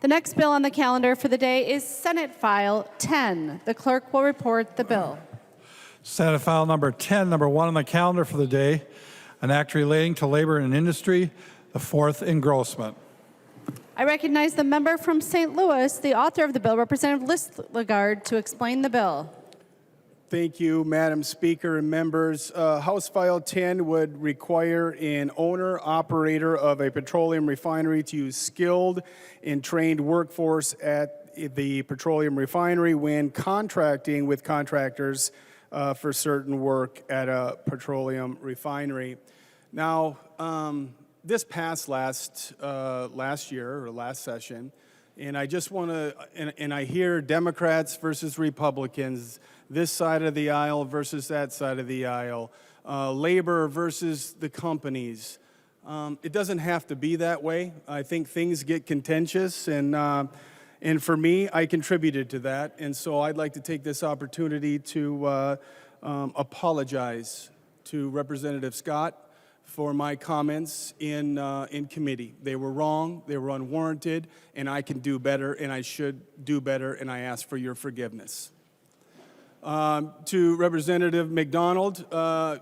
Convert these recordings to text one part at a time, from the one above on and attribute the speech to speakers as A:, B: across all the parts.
A: The next bill on the calendar for the day is Senate File 10. The clerk will report the bill.
B: Senate File number 10, number 1 on the calendar for the day, an act relating to labor and industry, the fourth engrossment.
A: I recognize the member from St. Louis, the author of the bill, Representative Listlegard, to explain the bill.
C: Thank you, Madam Speaker and members. House File 10 would require an owner-operator of a petroleum refinery to use skilled and trained workforce at the petroleum refinery when contracting with contractors for certain work at a petroleum refinery. Now, this passed last year or last session, and I just want to, and I hear Democrats versus Republicans, this side of the aisle versus that side of the aisle, labor versus the companies. It doesn't have to be that way. I think things get contentious, and for me, I contributed to that, and so I'd like to take this opportunity to apologize to Representative Scott for my comments in committee. They were wrong, they were unwarranted, and I can do better, and I should do better, and I ask for your forgiveness. To Representative McDonald,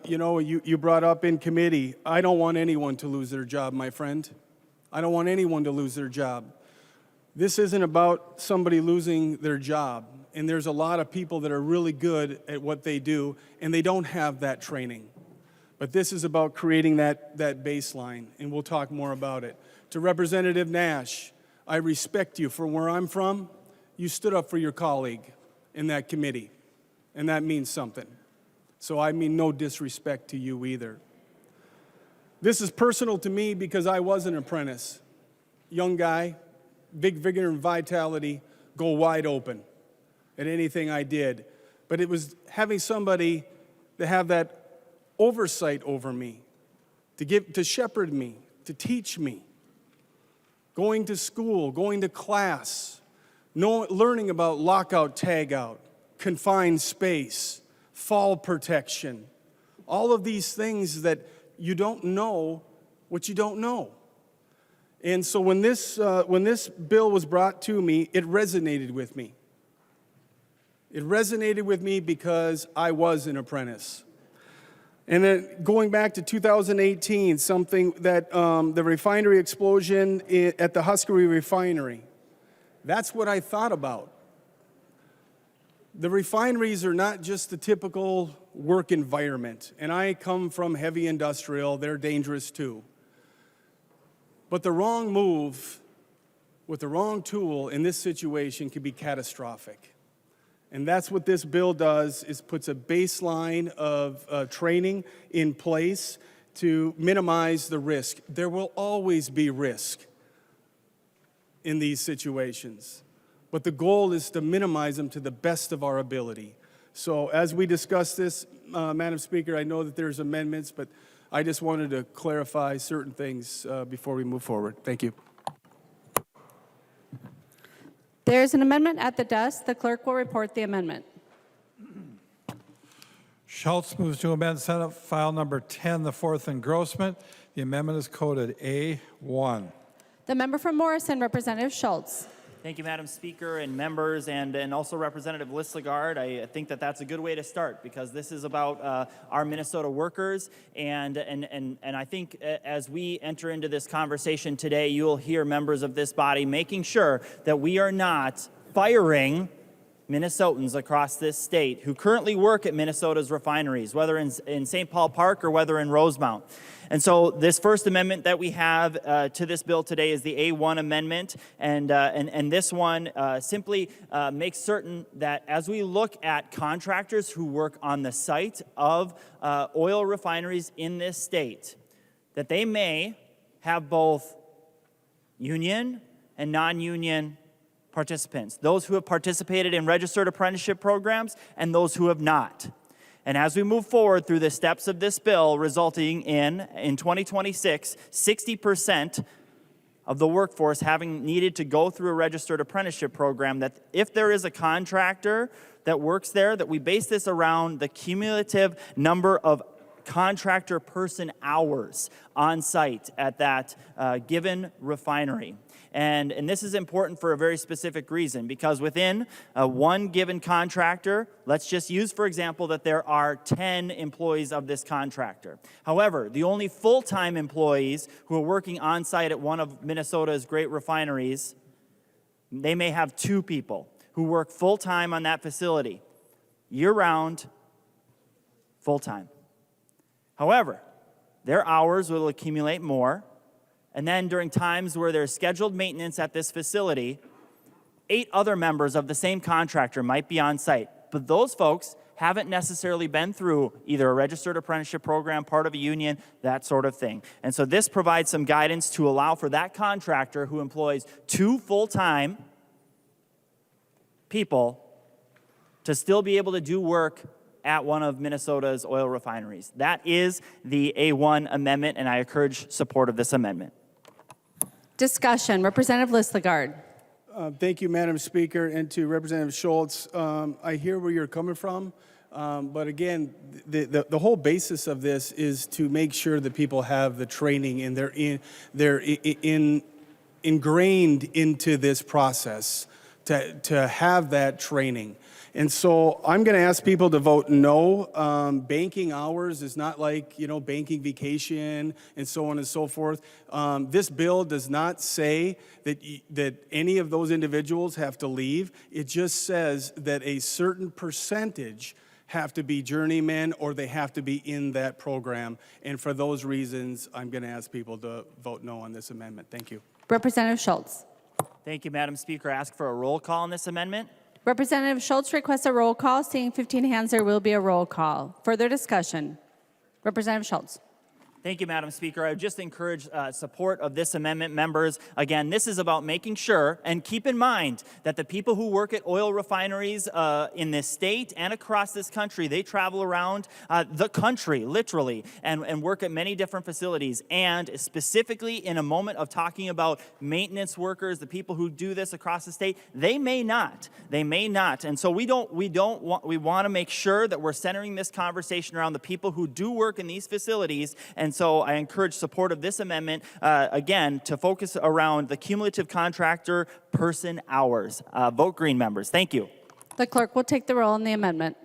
C: you brought up in committee, I don't want anyone to lose their job, my friend. I don't want anyone to lose their job. This isn't about somebody losing their job, and there's a lot of people that are really good at what they do, and they don't have that training. But this is about creating that baseline, and we'll talk more about it. To Representative Nash, I respect you. From where I'm from, you stood up for your colleague in that committee, and that means something. So I mean no disrespect to you either. This is personal to me because I was an apprentice. Young guy, big vigor and vitality, go wide open at anything I did. But it was having somebody to have that oversight over me, to shepherd me, to teach me, going to school, going to class, learning about lockout, tagout, confined space, fall protection, all of these things that you don't know what you don't know. And so when this bill was brought to me, it resonated with me. It resonated with me because I was an apprentice. And then going back to 2018, something that the refinery explosion at the Husky refinery, that's what I thought about. The refineries are not just the typical work environment, and I come from heavy industrial, they're dangerous too. But the wrong move with the wrong tool in this situation can be catastrophic. And that's what this bill does, is puts a baseline of training in place to minimize the risk. There will always be risk in these situations, but the goal is to minimize them to the best of our ability. So as we discuss this, Madam Speaker, I know that there's amendments, but I just wanted to clarify certain things before we move forward. Thank you.
A: There's an amendment at the desk. The clerk will report the amendment.
B: Schultz moves to amend Senate File number 10, the fourth engrossment. The amendment is coded A1.
A: The member from Morrison, Representative Schultz.
D: Thank you, Madam Speaker and members, and also Representative Listlegard. I think that that's a good way to start because this is about our Minnesota workers, and I think as we enter into this conversation today, you'll hear members of this body making sure that we are not firing Minnesotans across this state who currently work at Minnesota's refineries, whether in St. Paul Park or whether in Rosemount. And so this first amendment that we have to this bill today is the A1 amendment, and this one simply makes certain that as we look at contractors who work on the site of oil refineries in this state, that they may have both union and non-union participants, those who have participated in registered apprenticeship programs and those who have not. And as we move forward through the steps of this bill, resulting in 2026, 60% of the workforce having needed to go through a registered apprenticeship program, that if there is a contractor that works there, that we base this around the cumulative number of contractor person hours on site at that given refinery. And this is important for a very specific reason, because within one given contractor, let's just use, for example, that there are 10 employees of this contractor. However, the only full-time employees who are working on-site at one of Minnesota's great refineries, they may have 2 people who work full-time on that facility, year-round, full-time. However, their hours will accumulate more, and then during times where there's scheduled maintenance at this facility, 8 other members of the same contractor might be on site, but those folks haven't necessarily been through either a registered apprenticeship program, part of a union, that sort of thing. And so this provides some guidance to allow for that contractor who employs 2 full-time people to still be able to do work at one of Minnesota's oil refineries. That is the A1 amendment, and I encourage support of this amendment.
A: Discussion. Representative Listlegard.
C: Thank you, Madam Speaker, and to Representative Schultz. I hear where you're coming from, but again, the whole basis of this is to make sure that people have the training and they're ingrained into this process to have that training. And so I'm going to ask people to vote no. Banking hours is not like, banking vacation and so on and so forth. This bill does not say that any of those individuals have to leave. It just says that a certain percentage have to be journeymen or they have to be in that program. And for those reasons, I'm going to ask people to vote no on this amendment. Thank you.
A: Representative Schultz.
D: Thank you, Madam Speaker. I ask for a roll call on this amendment.
A: Representative Schultz requests a roll call. Seeing 15 hands, there will be a roll call. Further discussion. Representative Schultz.
D: Thank you, Madam Speaker. I would just encourage support of this amendment, members. Again, this is about making sure, and keep in mind, that the people who work at oil refineries in this state and across this country, they travel around the country, literally, and work at many different facilities. And specifically in a moment of talking about maintenance workers, the people who do this across the state, they may not. They may not. And so we want to make sure that we're centering this conversation around the people who do work in these facilities. And so I encourage support of this amendment, again, to focus around the cumulative contractor person hours. Vote green, members. Thank you.
A: The clerk will take the roll on the amendment.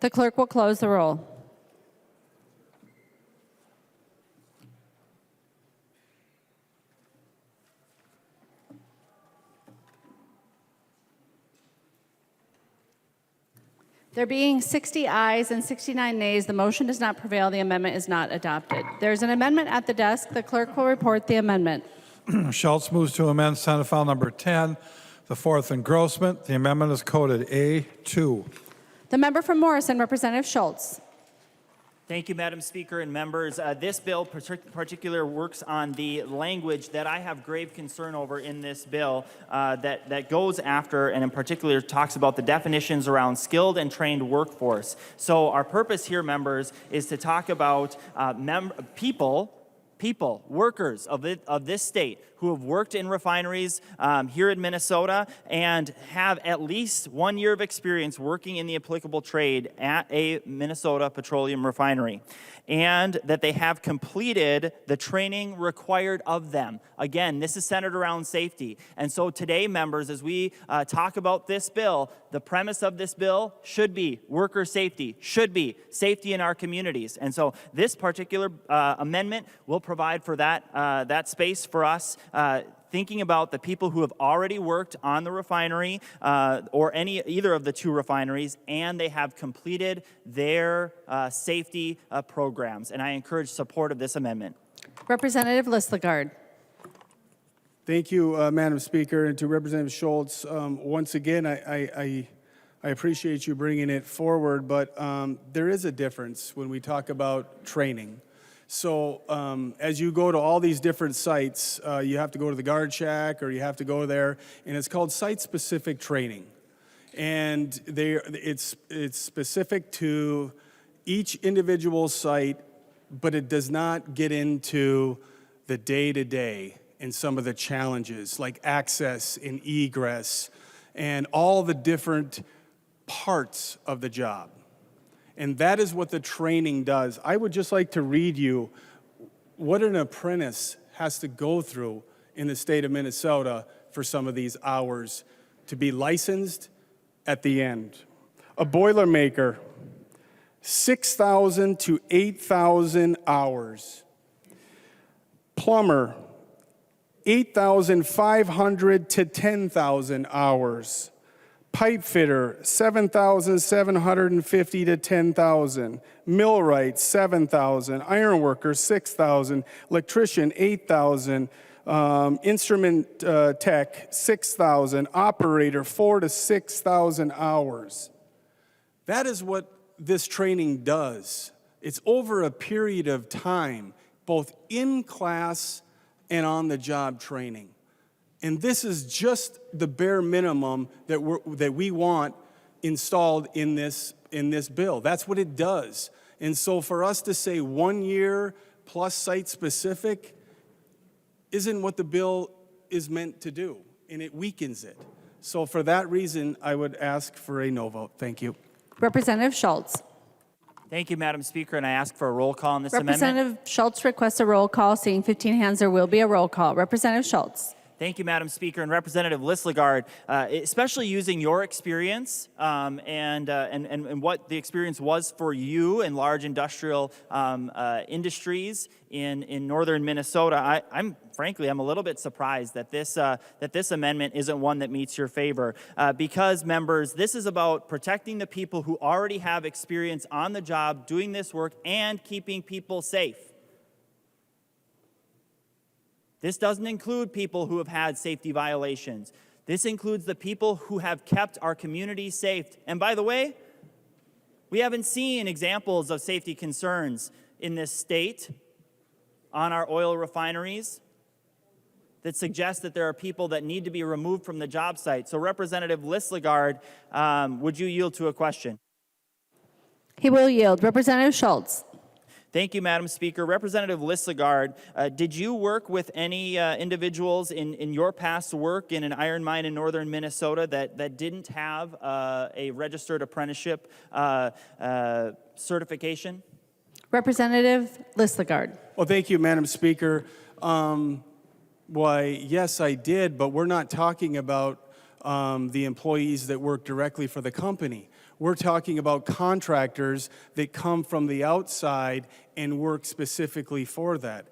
A: The clerk will close the roll. There being 60 ayes and 69 nays, the motion does not prevail. The amendment is not adopted. There's an amendment at the desk. The clerk will report the amendment.
B: Schultz moves to amend Senate File Number 10, the fourth engrossment. The amendment is coded A2.
A: The member from Morrison, Representative Schultz.
D: Thank you, Madam Speaker and members. This bill particular works on the language that I have grave concern over in this bill that goes after and in particular talks about the definitions around skilled and trained workforce. So our purpose here, members, is to talk about workers of this state who have worked in refineries here in Minnesota and have at least 1 year of experience working in the applicable trade at a Minnesota petroleum refinery, and that they have completed the training required of them. Again, this is centered around safety. And so today, members, as we talk about this bill, the premise of this bill should be worker safety, should be safety in our communities. And so this particular amendment will provide for that space for us, thinking about the people who have already worked on the refinery or either of the 2 refineries, and they have completed their safety programs. And I encourage support of this amendment.
A: Representative Listlegard.
C: Thank you, Madam Speaker, and to Representative Schultz. Once again, I appreciate you bringing it forward, but there is a difference when we talk about training. So as you go to all these different sites, you have to go to the guard shack or you have to go there, and it's called site-specific training. And it's specific to each individual site, but it does not get into the day-to-day and some of the challenges like access and egress and all the different parts of the job. And that is what the training does. I would just like to read you what an apprentice has to go through in the state of Minnesota for some of these hours to be licensed at the end. A Boilermaker, 6,000 to 8,000 hours. Plumber, 8,500 to 10,000 hours. Pipe fitter, 7,750 to 10,000. Millwright, 7,000. Ironworker, 6,000. Electrician, 8,000. Instrument tech, 6,000. Operator, 4,000 to 6,000 hours. That is what this training does. It's over a period of time, both in class and on the job training. And this is just the bare minimum that we want installed in this bill. That's what it does. And so for us to say 1 year plus site specific isn't what the bill is meant to do, and it weakens it. So for that reason, I would ask for a no vote. Thank you.
A: Representative Schultz.
D: Thank you, Madam Speaker, and I ask for a roll call on this amendment.
A: Representative Schultz requests a roll call. Seeing 15 hands, there will be a roll call. Representative Schultz.
D: Thank you, Madam Speaker, and Representative Listlegard, especially using your experience and what the experience was for you in large industrial industries in northern Minnesota. I'm frankly a little bit surprised that this amendment isn't one that meets your favor because, members, this is about protecting the people who already have experience on the job doing this work and keeping people safe. This doesn't include people who have had safety violations. This includes the people who have kept our community safe. And by the way, we haven't seen examples of safety concerns in this state on our oil refineries that suggest that there are people that need to be removed from the job site. So Representative Listlegard, would you yield to a question?
A: He will yield. Representative Schultz.
D: Thank you, Madam Speaker. Representative Listlegard, did you work with any individuals in your past work in an iron mine in northern Minnesota that didn't have a registered apprenticeship certification? Representative
A: Listlegard.
C: Well, thank you, Madam Speaker. Why, yes, I did, but we're not talking about the employees that work directly for the company. We're talking about contractors that come from the outside and work specifically for that.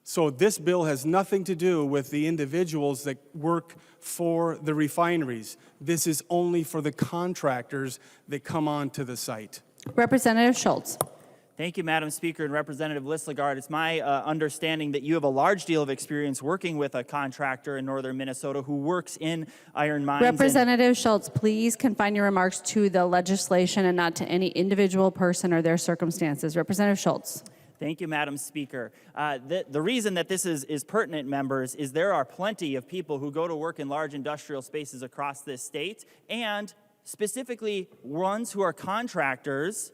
C: So this bill has nothing to do with the individuals that work for the refineries. This is only for the contractors that come onto the site.
A: Representative Schultz.
D: Thank you, Madam Speaker, and Representative Listlegard. It's my understanding that you have a large deal of experience working with a contractor in northern Minnesota who works in iron mines.
A: Representative Schultz, please confine your remarks to the legislation and not to any individual person or their circumstances. Representative Schultz.
D: Thank you, Madam Speaker. The reason that this is pertinent, members, is there are plenty of people who go to work in large industrial spaces across this state, and specifically ones who are contractors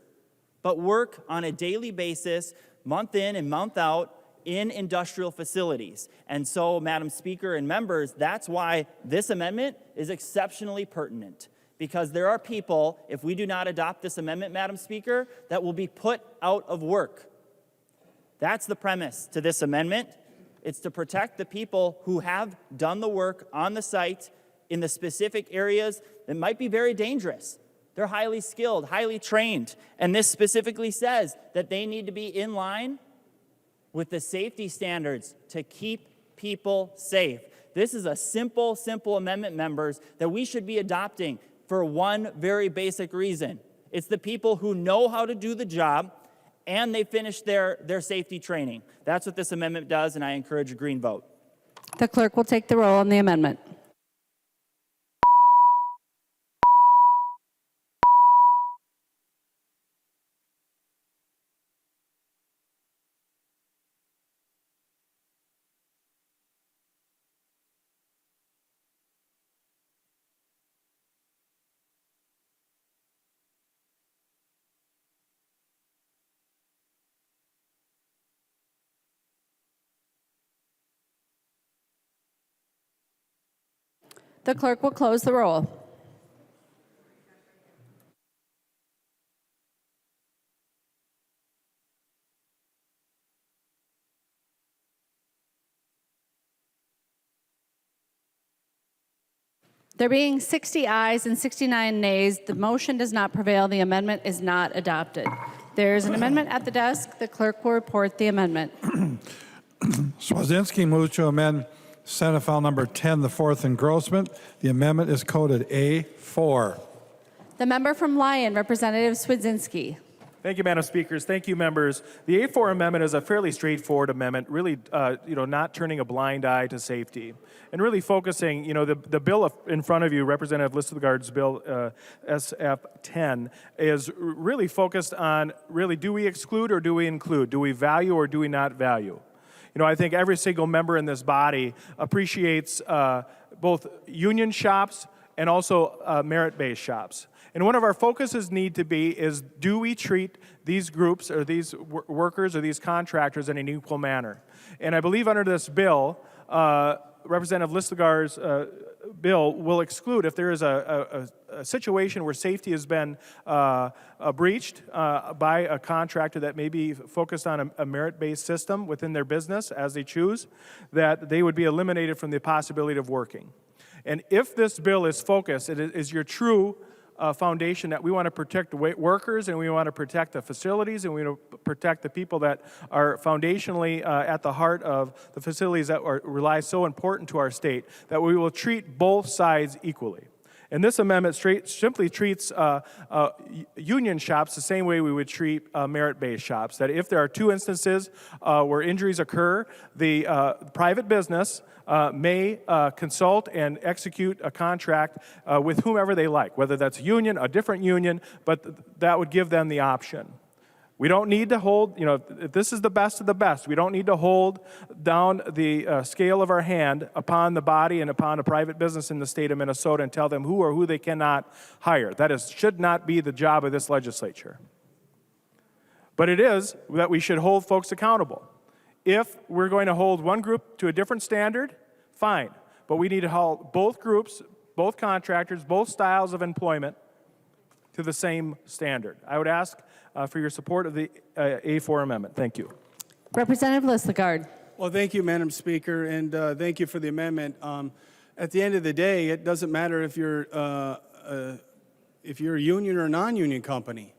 D: but work on a daily basis, month in and month out, in industrial facilities. And so, Madam Speaker and members, that's why this amendment is exceptionally pertinent. Because there are people, if we do not adopt this amendment, Madam Speaker, that will be put out of work. That's the premise to this amendment. It's to protect the people who have done the work on the site in the specific areas that might be very dangerous. They're highly skilled, highly trained, and this specifically says that they need to be in line with the safety standards to keep people safe. This is a simple amendment, members, that we should be adopting for one very basic reason. It's the people who know how to do the job and they finished their safety training. That's what this amendment does, and I encourage a green vote.
A: The clerk will take the roll on the amendment. The clerk will close the roll. There being 60 ayes and 69 nays, the motion does not prevail. The amendment is not adopted. There is an amendment at the desk. The clerk will report the amendment.
B: Swazinski moves to amend Senate File Number 10, the fourth engrossment. The amendment is coded A4.
A: The member from Lyon, Representative Swedzinski.
E: Thank you, Madam Speakers. Thank you, members. The A4 amendment is a fairly straightforward amendment, really, not turning a blind eye to safety, and really focusing, the bill in front of you, Representative Listgard's bill, SF10, is really focused on, do we exclude or do we include? Do we value or do we not value? I think every single member in this body appreciates both union shops and also merit-based shops. And one of our focuses need to be is, do we treat these groups or these workers or these contractors in an equal manner? And I believe under this bill, Representative Listgard's bill will exclude if there is a situation where safety has been breached by a contractor that may be focused on a merit-based system within their business as they choose, that they would be eliminated from the possibility of working. And if this bill is focused, it is your true foundation that we want to protect workers, and we want to protect the facilities, and we want to protect the people that are foundationally at the heart of the facilities that rely so important to our state, that we will treat both sides equally. And this amendment simply treats union shops the same way we would treat merit-based shops, that if there are two instances where injuries occur, the private business may consult and execute a contract with whomever they like, whether that's a union, a different union, but that would give them the option. We don't need to hold, if this is the best of the best, we don't need to hold down the scale of our hand upon the body and upon a private business in the state of Minnesota and tell them who or who they cannot hire. That should not be the job of this legislature. But it is that we should hold folks accountable. If we're going to hold one group to a different standard, fine. But we need to hold both groups, both contractors, both styles of employment to the same standard. I would ask for your support of the A4 amendment. Thank you.
A: Representative Listgard.
C: Well, thank you, Madam Speaker, and thank you for the amendment. At the end of the day, it doesn't matter if you're a union or a non-union company.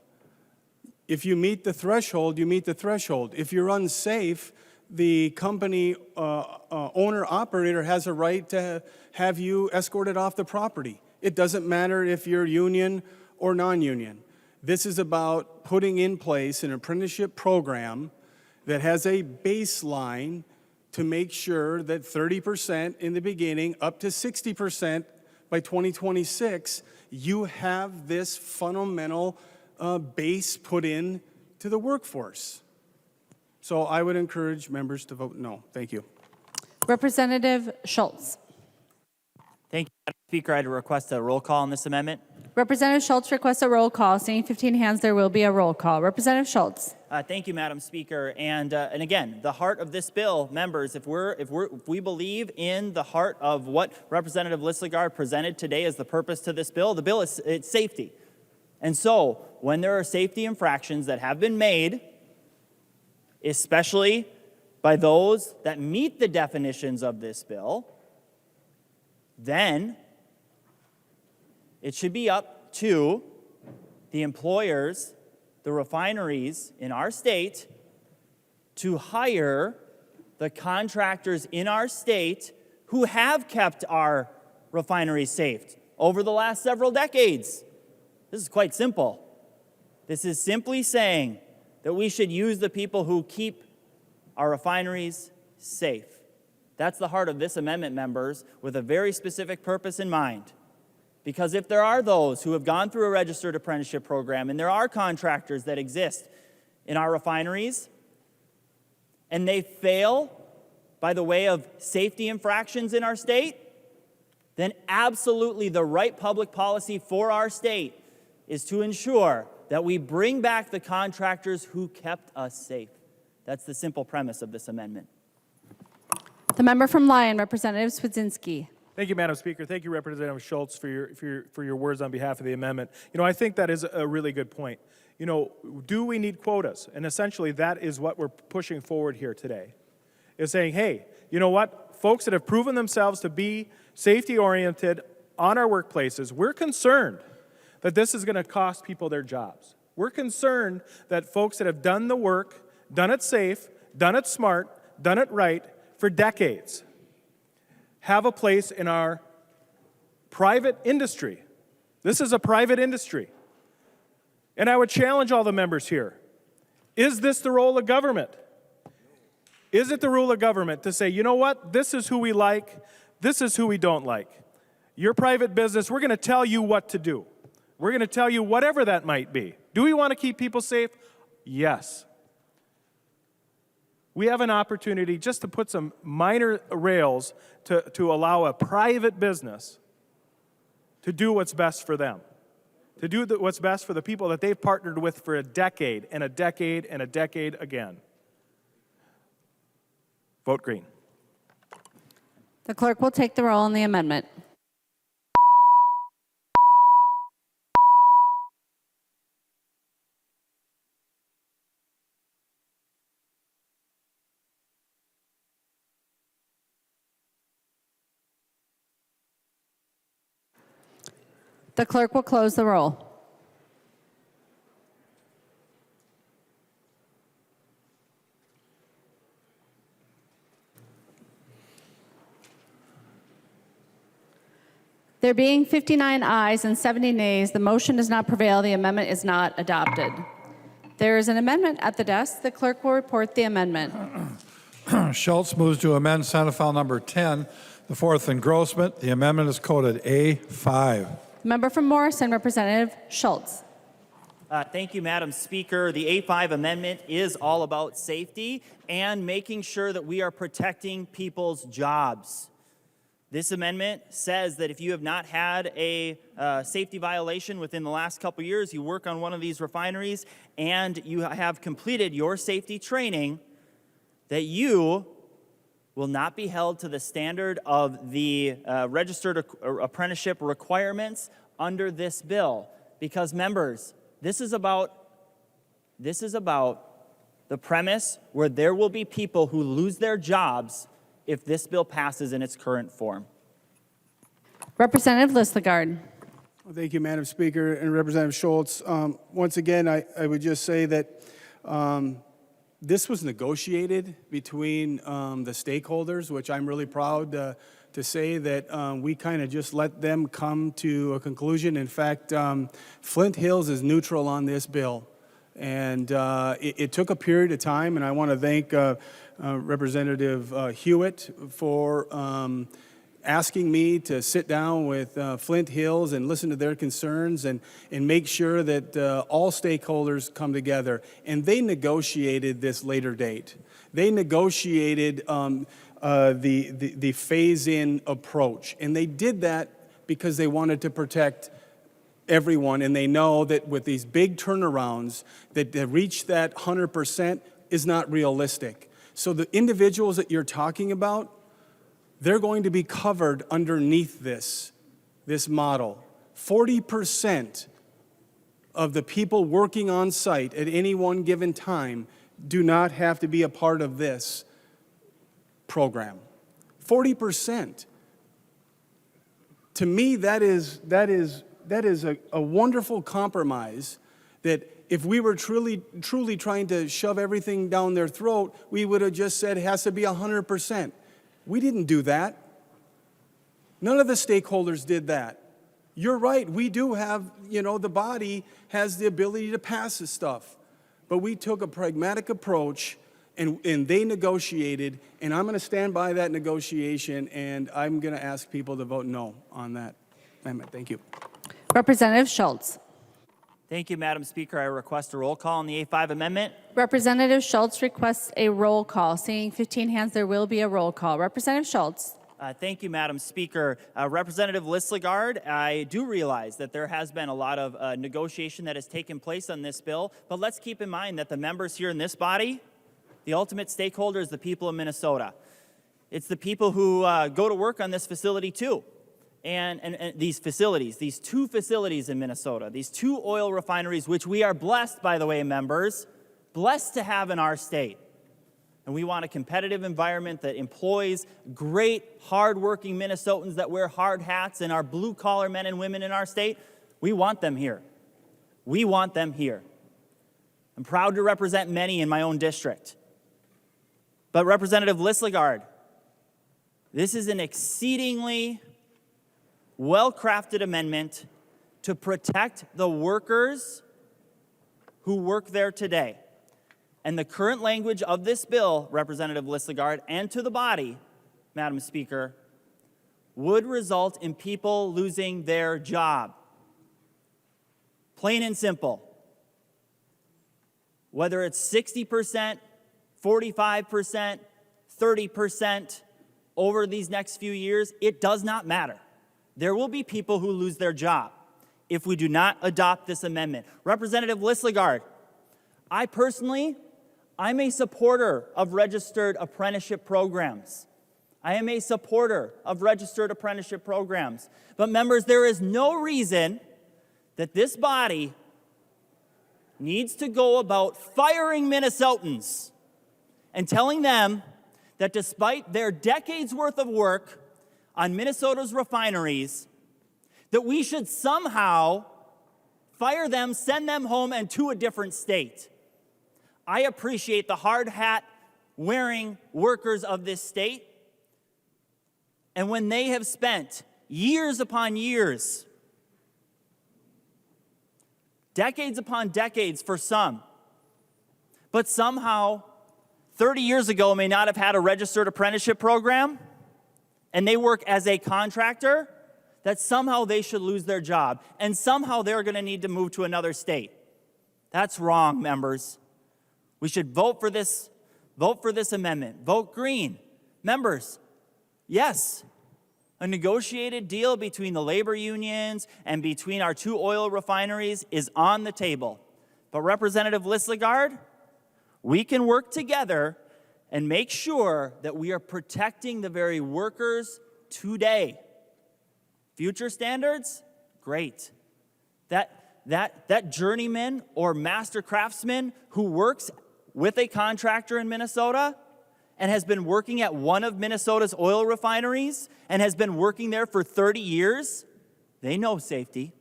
C: If you meet the threshold, you meet the threshold. If you're unsafe, the company owner-operator has a right to have you escorted off the property. It doesn't matter if you're union or non-union. This is about putting in place an apprenticeship program that has a baseline to make sure that 30% in the beginning, up to 60% by 2026, you have this fundamental base put in to the workforce. So I would encourage members to vote no. Thank you.
A: Representative Schultz.
D: Thank you, Madam Speaker. I'd request a roll call on this amendment.
A: Representative Schultz requests a roll call. Seeing 15 hands, there will be a roll call. Representative Schultz.
D: Thank you, Madam Speaker. And again, the heart of this bill, members, if we believe in the heart of what Representative Listgard presented today as the purpose to this bill, the bill is it's safety. And so, when there are safety infractions that have been made, especially by those that meet the definitions of this bill, then it should be up to the employers, the refineries in our state, to hire the contractors in our state who have kept our refineries safe over the last several decades. This is quite simple. This is simply saying that we should use the people who keep our refineries safe. That's the heart of this amendment, members, with a very specific purpose in mind. Because if there are those who have gone through a registered apprenticeship program, and there are contractors that exist in our refineries, and they fail by the way of safety infractions in our state, then absolutely the right public policy for our state is to ensure that we bring back the contractors who kept us safe. That's the simple premise of this amendment.
A: The member from Lyon, Representative Swedzinski.
E: Thank you, Madam Speaker. Thank you, Representative Schultz, for your words on behalf of the amendment. I think that is a really good point. Do we need quotas? And essentially, that is what we're pushing forward here today. Is saying, hey, you know what? Folks that have proven themselves to be safety-oriented on our workplaces, we're concerned that this is going to cost people their jobs. We're concerned that folks that have done the work, done it safe, done it smart, done it right for decades, have a place in our private industry. This is a private industry. And I would challenge all the members here. Is this the role of government? Is it the role of government to say, you know what, this is who we like, this is who we don't like? Your private business, we're going to tell you what to do. We're going to tell you whatever that might be. Do we want to keep people safe? Yes. We have an opportunity just to put some minor rails to allow a private business to do what's best for them, to do what's best for the people that they've partnered with for a decade and a decade and a decade again. Vote green.
A: The clerk will take the roll on the amendment. The clerk will close the roll. There being 59 ayes and 70 nays, the motion does not prevail. The amendment is not adopted. There is an amendment at the desk. The clerk will report the amendment.
B: Schultz moves to amend Senate File Number 10, the fourth engrossment. The amendment is coded A5.
A: Member from Morrison, Representative Schultz.
D: Thank you, Madam Speaker. The A5 amendment is all about safety and making sure that we are protecting people's jobs. This amendment says that if you have not had a safety violation within the last couple years, you work on one of these refineries, and you have completed your safety training, that you will not be held to the standard of the registered apprenticeship requirements under this bill. Because, members, this is about the premise where there will be people who lose their jobs if this bill passes in its current form.
A: Representative Listagard.
C: Well, thank you, Madam Speaker, and Representative Schultz. Once again, I would just say that this was negotiated between the stakeholders, which I'm really proud to say that we kind of just let them come to a conclusion. In fact, Flint Hills is neutral on this bill. And it took a period of time, and I want to thank Representative Hewitt for asking me to sit down with Flint Hills and listen to their concerns and make sure that all stakeholders come together. And they negotiated this later date. They negotiated the phase-in approach. And they did that because they wanted to protect everyone, and they know that with these big turnarounds, that to reach that 100% is not realistic. So the individuals that you're talking about, they're going to be covered underneath this model. 40% of the people working on site at any one given time do not have to be a part of this program. 40%. To me, that is a wonderful compromise that if we were truly trying to shove everything down their throat, we would have just said it has to be 100%. We didn't do that. None of the stakeholders did that. You're right, we do have, the body has the ability to pass this stuff. But we took a pragmatic approach and they negotiated, and I'm going to stand by that negotiation, and I'm going to ask people to vote no on that amendment. Thank you.
A: Representative Schultz.
D: Thank you, Madam Speaker. I request a roll call on the A5 amendment.
A: Representative Schultz requests a roll call. Seeing 15 hands, there will be a roll call. Representative Schultz.
D: Thank you, Madam Speaker. Representative Listagard, I do realize that there has been a lot of negotiation that has taken place on this bill, but let's keep in mind that the members here in this body, the ultimate stakeholder is the people of Minnesota. It's the people who go to work on this facility too. And these facilities, these two facilities in Minnesota, these two oil refineries, which we are blessed, by the way, members, blessed to have in our state. And we want a competitive environment that employs great, hardworking Minnesotans that wear hard hats and are blue-collar men and women in our state. We want them here. We want them here. I'm proud to represent many in my own district. But Representative Lislegard, this is an exceedingly well-crafted amendment to protect the workers who work there today. And the current language of this bill, Representative Lislegard, and to the body, Madam Speaker, would result in people losing their job. Plain and simple. Whether it's 60%, 45%, 30% over these next few years, it does not matter. There will be people who lose their job if we do not adopt this amendment. Representative Lislegard, I'm a supporter of registered apprenticeship programs. I am a supporter of registered apprenticeship programs. But members, there is no reason that this body needs to go about firing Minnesotans and telling them that despite their decades worth of work on Minnesota's refineries, that we should somehow fire them, send them home, and to a different state. I appreciate the hard hat wearing workers of this state. And when they have spent years upon years, decades upon decades for some, but somehow 30 years ago may not have had a registered apprenticeship program, and they work as a contractor, that somehow they should lose their job, and somehow they're going to need to move to another state. That's wrong, members. We should vote for this amendment. Vote green. Members, yes, a negotiated deal between the labor unions and between our two oil refineries is on the table. But Representative Lislegard, we can work together and make sure that we are protecting the very workers today. Future standards? Great. That journeyman or master craftsman who works with a contractor in Minnesota and has been working at one of Minnesota's oil refineries and has been working there for 30 years, they know safety.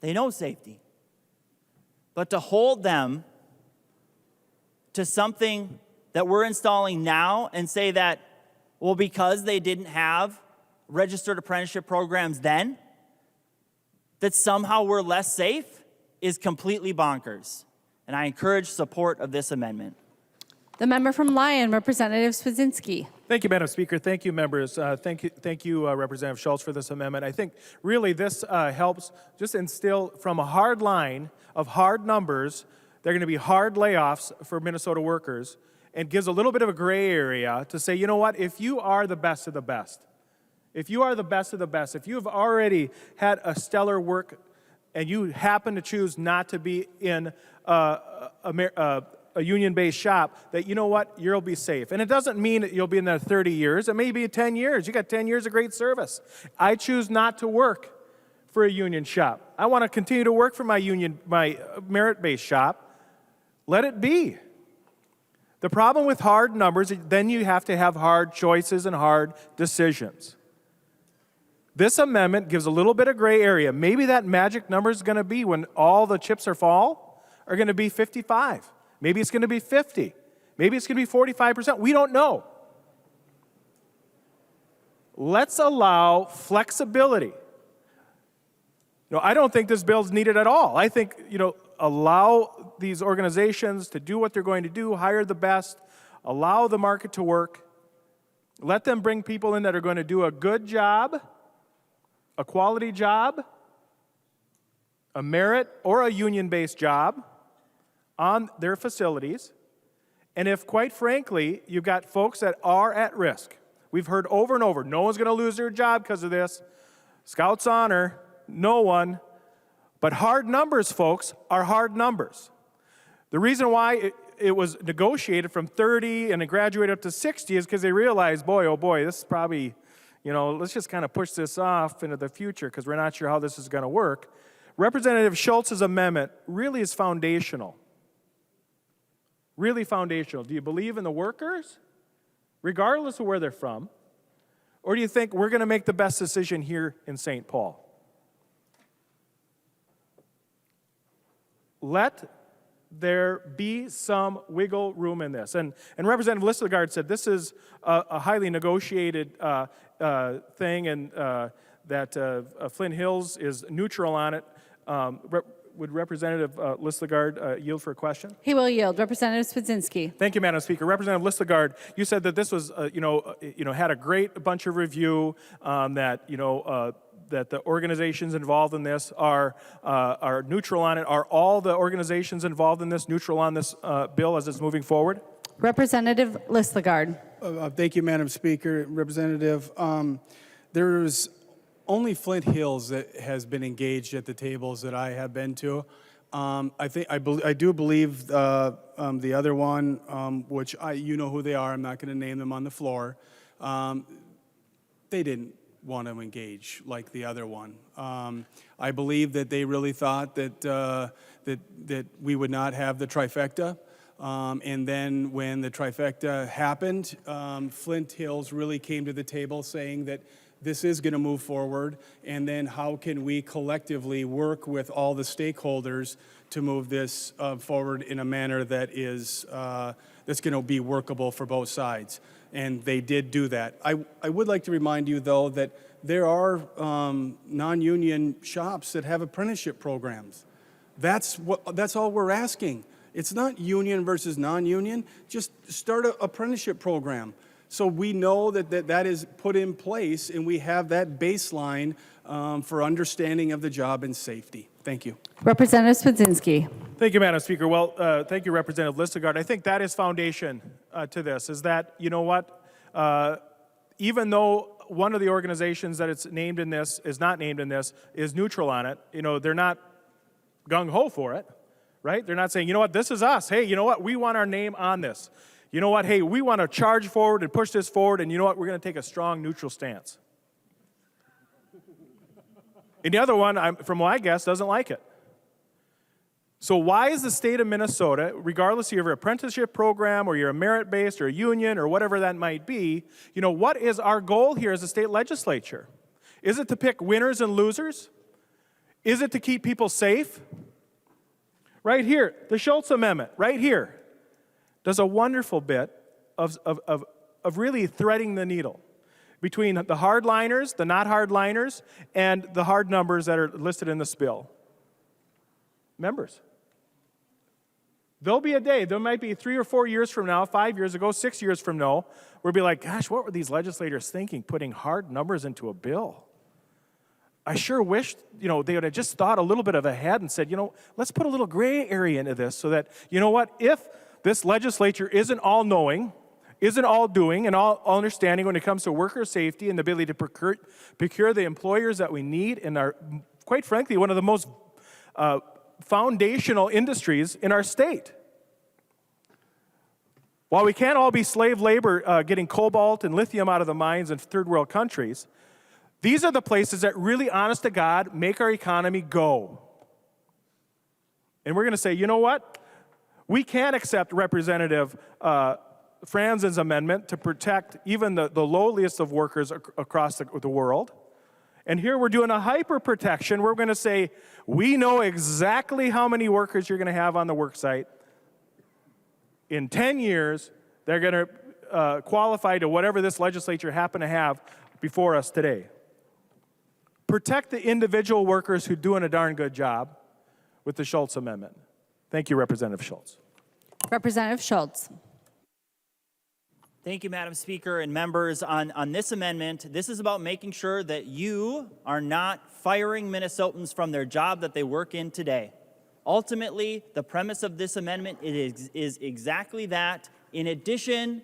D: They know safety. But to hold them to something that we're installing now and say that, well, because they didn't have registered apprenticeship programs then, that somehow we're less safe is completely bonkers. And I encourage support of this amendment.
A: The member from Lyon, Representative Swedzinski.
E: Thank you, Madam Speaker. Thank you, members. Thank you, Representative Schultz, for this amendment. I think really this helps just instill from a hard line of hard numbers. They're going to be hard layoffs for Minnesota workers, and gives a little bit of a gray area to say, you know what, if you are the best of the best, if you are the best of the best, if you have already had a stellar work and you happen to choose not to be in a union-based shop, that, you know what, you'll be safe. And it doesn't mean that you'll be in there 30 years. It may be 10 years. You got 10 years of great service. I choose not to work for a union shop. I want to continue to work for my merit-based shop. Let it be. The problem with hard numbers, then you have to have hard choices and hard decisions. This amendment gives a little bit of gray area. Maybe that magic number is going to be, when all the chips are going to be 55. Maybe it's going to be 50. Maybe it's going to be 45%. We don't know. Let's allow flexibility. I don't think this bill is needed at all. I think, allow these organizations to do what they're going to do, hire the best, allow the market to work, let them bring people in that are going to do a good job, a quality job, a merit or a union-based job on their facilities. And if, quite frankly, you've got folks that are at risk, we've heard over and over, no one's going to lose their job because of this. Scouts honor, no one. But hard numbers, folks, are hard numbers. The reason why it was negotiated from 30 and it graduated up to 60 is because they realized, boy, oh boy, this is probably, let's just kind of push this off into the future because we're not sure how this is going to work. Representative Schultz's amendment really is foundational. Really foundational. Do you believe in the workers, regardless of where they're from? Or do you think we're going to make the best decision here in St. Paul? Let there be some wiggle room in this. And Representative Listlegard said this is a highly negotiated thing, and that Flint Hills is neutral on it. Would Representative Listlegard yield for a question?
A: He will yield. Representative Spudzinski.
E: Thank you, Madam Speaker. Representative Listlegard, you said that this was, had a great bunch of review, that the organizations involved in this are neutral on it. Are all the organizations involved in this neutral on this bill as it's moving forward?
A: Representative Listlegard.
C: Thank you, Madam Speaker. Representative, there's only Flint Hills that has been engaged at the tables that I have been to. I do believe the other one, which you know who they are. I'm not going to name them on the floor. They didn't want to engage like the other one. I believe that they really thought that we would not have the trifecta. And then when the trifecta happened, Flint Hills really came to the table saying that this is going to move forward, and then how can we collectively work with all the stakeholders to move this forward in a manner that is that's going to be workable for both sides. And they did do that. I would like to remind you, though, that there are non-union shops that have apprenticeship programs. That's all we're asking. It's not union versus non-union. Just start an apprenticeship program. So we know that is put in place, and we have that baseline for understanding of the job and safety. Thank you.
A: Representative Spudzinski.
E: Thank you, Madam Speaker. Well, thank you, Representative Listlegard. I think that is foundation to this, is that, even though one of the organizations that it's named in this is not named in this is neutral on it, they're not gung-ho for it, right? They're not saying, this is us. Hey, we want our name on this. Hey, we want to charge forward and push this forward, and we're going to take a strong neutral stance. And the other one, from what I guess, doesn't like it. So why is the state of Minnesota, regardless of your apprenticeship program or you're a merit-based or a union or whatever that might be, what is our goal here as a state legislature? Is it to pick winners and losers? Is it to keep people safe? Right here, the Schultz Amendment, right here, does a wonderful bit of really threading the needle between the hardliners, the not hardliners, and the hard numbers that are listed in this bill. Members, there'll be a day, there might be 3 or 4 years from now, 5 years ago, 6 years from now, we'll be like, gosh, what were these legislators thinking, putting hard numbers into a bill? I sure wish, they would have just thought a little bit of ahead and said, let's put a little gray area into this so that, if this legislature isn't all-knowing, isn't all doing and all understanding when it comes to worker safety and the ability to procure the employers that we need in our, quite frankly, one of the most foundational industries in our state. While we can't all be slave labor getting cobalt and lithium out of the mines in third world countries, these are the places that really, honest to God, make our economy go. And we're going to say, you know what? We can't accept Representative Franzen's amendment to protect even the lowliest of workers across the world. And here we're doing a hyper protection. We're going to say, we know exactly how many workers you're going to have on the work site. In 10 years, they're going to qualify to whatever this legislature happened to have before us today. Protect the individual workers who are doing a darn good job with the Schultz Amendment. Thank you, Representative Schultz.
A: Representative Schultz.
D: Thank you, Madam Speaker and members. On this amendment, this is about making sure that you are not firing Minnesotans from their job that they work in today. Ultimately, the premise of this amendment is exactly that, in addition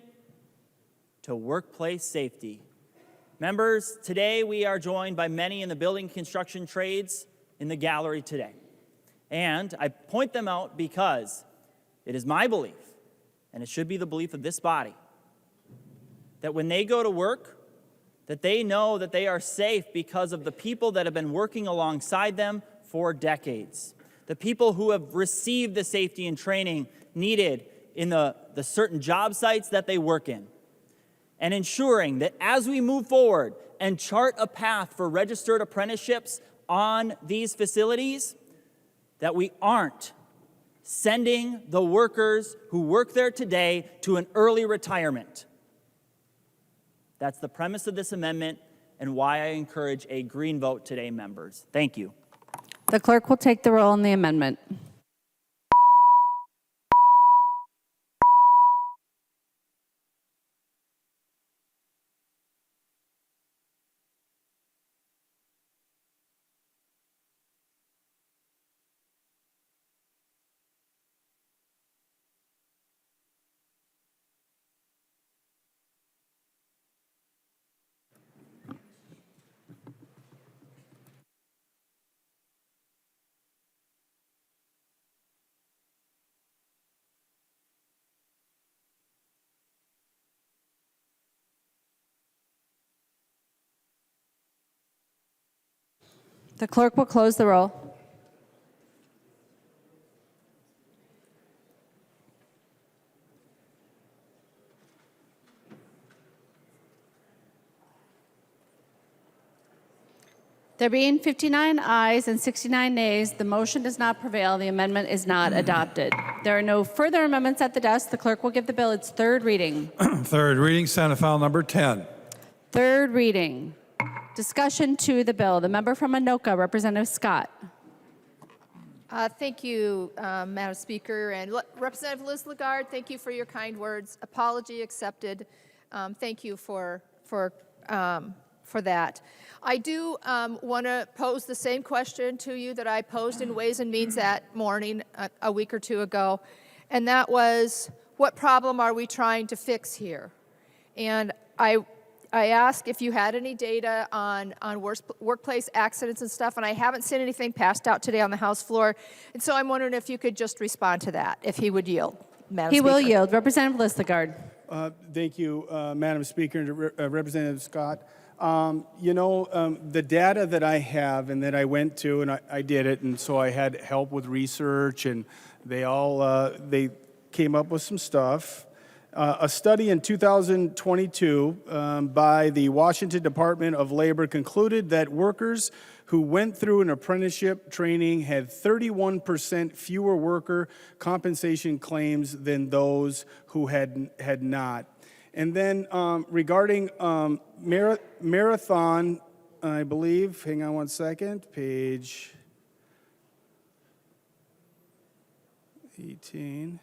D: to workplace safety. Members, today we are joined by many in the building construction trades in the gallery today. And I point them out because it is my belief and it should be the belief of this body, that when they go to work, that they know that they are safe because of the people that have been working alongside them for decades. The people who have received the safety and training needed in the certain job sites that they work in. And ensuring that as we move forward and chart a path for registered apprenticeships on these facilities, that we aren't sending the workers who work there today to an early retirement. That's the premise of this amendment and why I encourage a green vote today, members. Thank you.
A: The clerk will take the roll on the amendment. The clerk will close the roll. There being 59 ayes and 69 nays, the motion does not prevail. The amendment is not adopted. There are no further amendments at the desk. The clerk will give the bill its third reading.
B: Third reading, Senate File Number 10.
A: Third reading. Discussion to the bill. The member from Anoka, Representative Scott.
F: Thank you, Madam Speaker. And Representative Liz Lagarde, thank you for your kind words. Apology accepted. Thank you for that. I do want to pose the same question to you that I posed in Ways and Means that morning a week or two ago, and that was, what problem are we trying to fix here? And I asked if you had any data on workplace accidents and stuff, and I haven't seen anything passed out today on the House floor. And so I'm wondering if you could just respond to that, if he would yield, Madam
A: He
F: Speaker.
A: will yield. Representative Liz Lagarde.
C: Thank you, Madam Speaker, and Representative Scott. The data that I have and that I went to, and I did it, and so I had help with research, and they came up with some stuff. A study in 2022 by the Washington Department of Labor concluded that workers who went through an apprenticeship training had 31% fewer worker compensation claims than those who had not. And then regarding Marathon, I believe, hang on one second, page 18.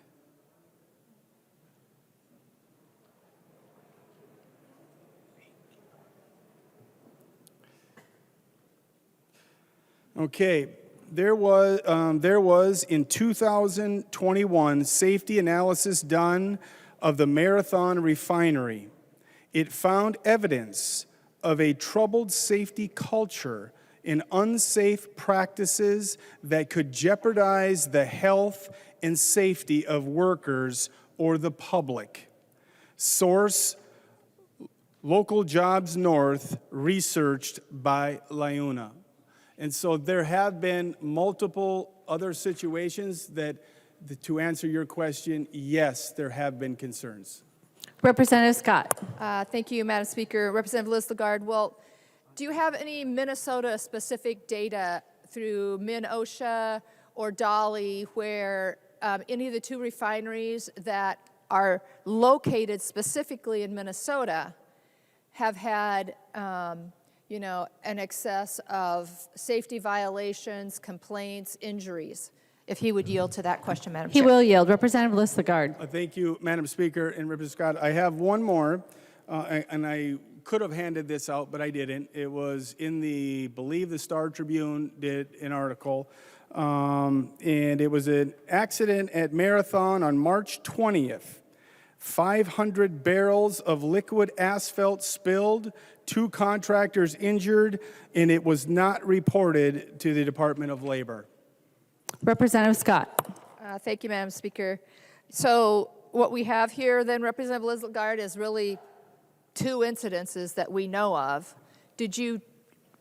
C: Okay, there was in 2021 safety analysis done of the Marathon refinery. It found evidence of a troubled safety culture and unsafe practices that could jeopardize the health and safety of workers or the public. Source: Local Jobs North, researched by Liuna. And so there have been multiple other situations that, to answer your question, yes, there have been concerns.
A: Representative Scott.
F: Thank you, Madam Speaker. Representative Liz Lagarde, well, do you have any Minnesota-specific data through MinOSHA or Dolly where any of the two refineries that are located specifically in Minnesota have had an excess of safety violations, complaints, injuries? If he would yield to that question, Madam
A: He
F: Chair.
A: will yield. Representative Liz Lagarde.
C: Thank you, Madam Speaker and Representative Scott. I have one more, and I could have handed this out, but I didn't. It was in believe the Star Tribune did an article, and it was an accident at Marathon on March 20th. 500 barrels of liquid asphalt spilled, 2 contractors injured, and it was not reported to the Department of Labor.
A: Representative Scott.
F: Thank you, Madam Speaker. So what we have here, then, Representative Liz is really two incidences that we know of. Did you,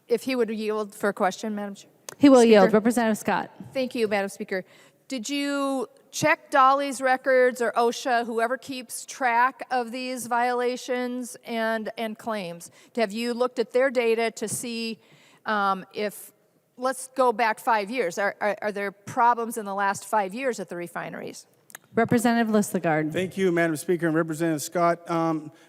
F: if he would yield for a question, Madam Chair?
A: He will
F: Speaker?
A: yield. Representative Scott.
F: Thank you, Madam Speaker. Did you check Dolly's records or OSHA, whoever keeps track of these violations and claims? Have you looked at their data to see if, let's go back 5 years, are there problems in the last 5 years at the refineries?
A: Representative Listagard.
C: Thank you, Madam Speaker and Representative Scott.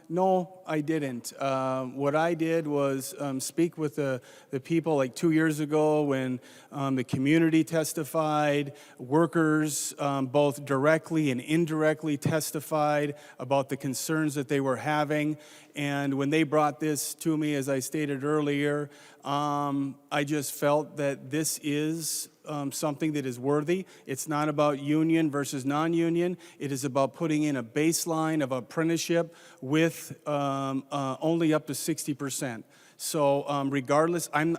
C: No, I didn't. What I did was speak with the people like 2 years ago when the community testified, workers both directly and indirectly testified about the concerns that they were having. And when they brought this to me, as I stated earlier, I just felt that this is something that is worthy. It's not about union versus non-union. It is about putting in a baseline of apprenticeship with only up to 60%. So regardless, I'm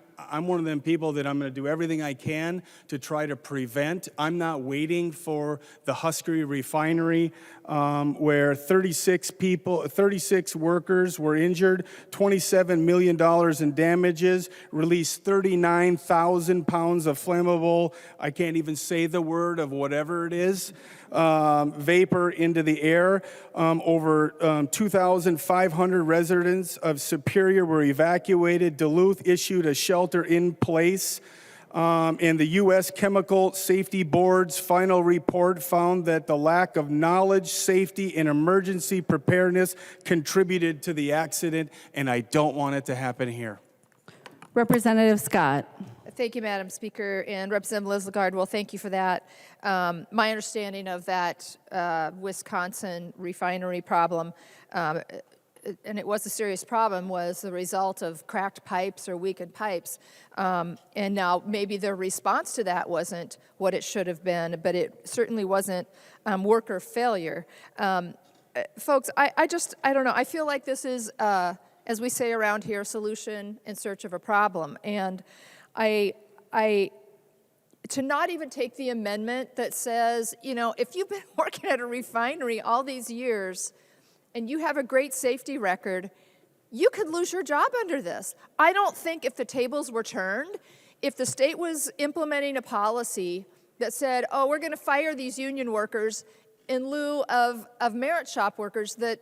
C: one of them people that I'm going to do everything I can to try to prevent. I'm not waiting for the Husky refinery where 36 workers were injured, $27 million in damages, released 39,000 pounds of flammable, I can't even say the word of whatever it is, vapor into the air. Over 2,500 residents of Superior were evacuated. Duluth issued a shelter in place. And the U.S. Chemical Safety Board's final report found that the lack of knowledge, safety, and emergency preparedness contributed to the accident, and I don't want it to happen here.
A: Representative Scott.
F: Thank you, Madam Speaker, and Representative Liz well, thank you for that. My understanding of that Wisconsin refinery problem, and it was a serious problem, was the result of cracked pipes or weakened pipes. And now maybe their response to that wasn't what it should have been, but it certainly wasn't worker failure. Folks, I don't know. I feel like this is, as we say around here, a solution in search of a problem. And to not even take the amendment that says, you know, if you've been working at a refinery all these years and you have a great safety record, you could lose your job under this. I don't think if the tables were turned, if the state was implementing a policy that said, oh, we're going to fire these union workers in lieu of merit shop workers, that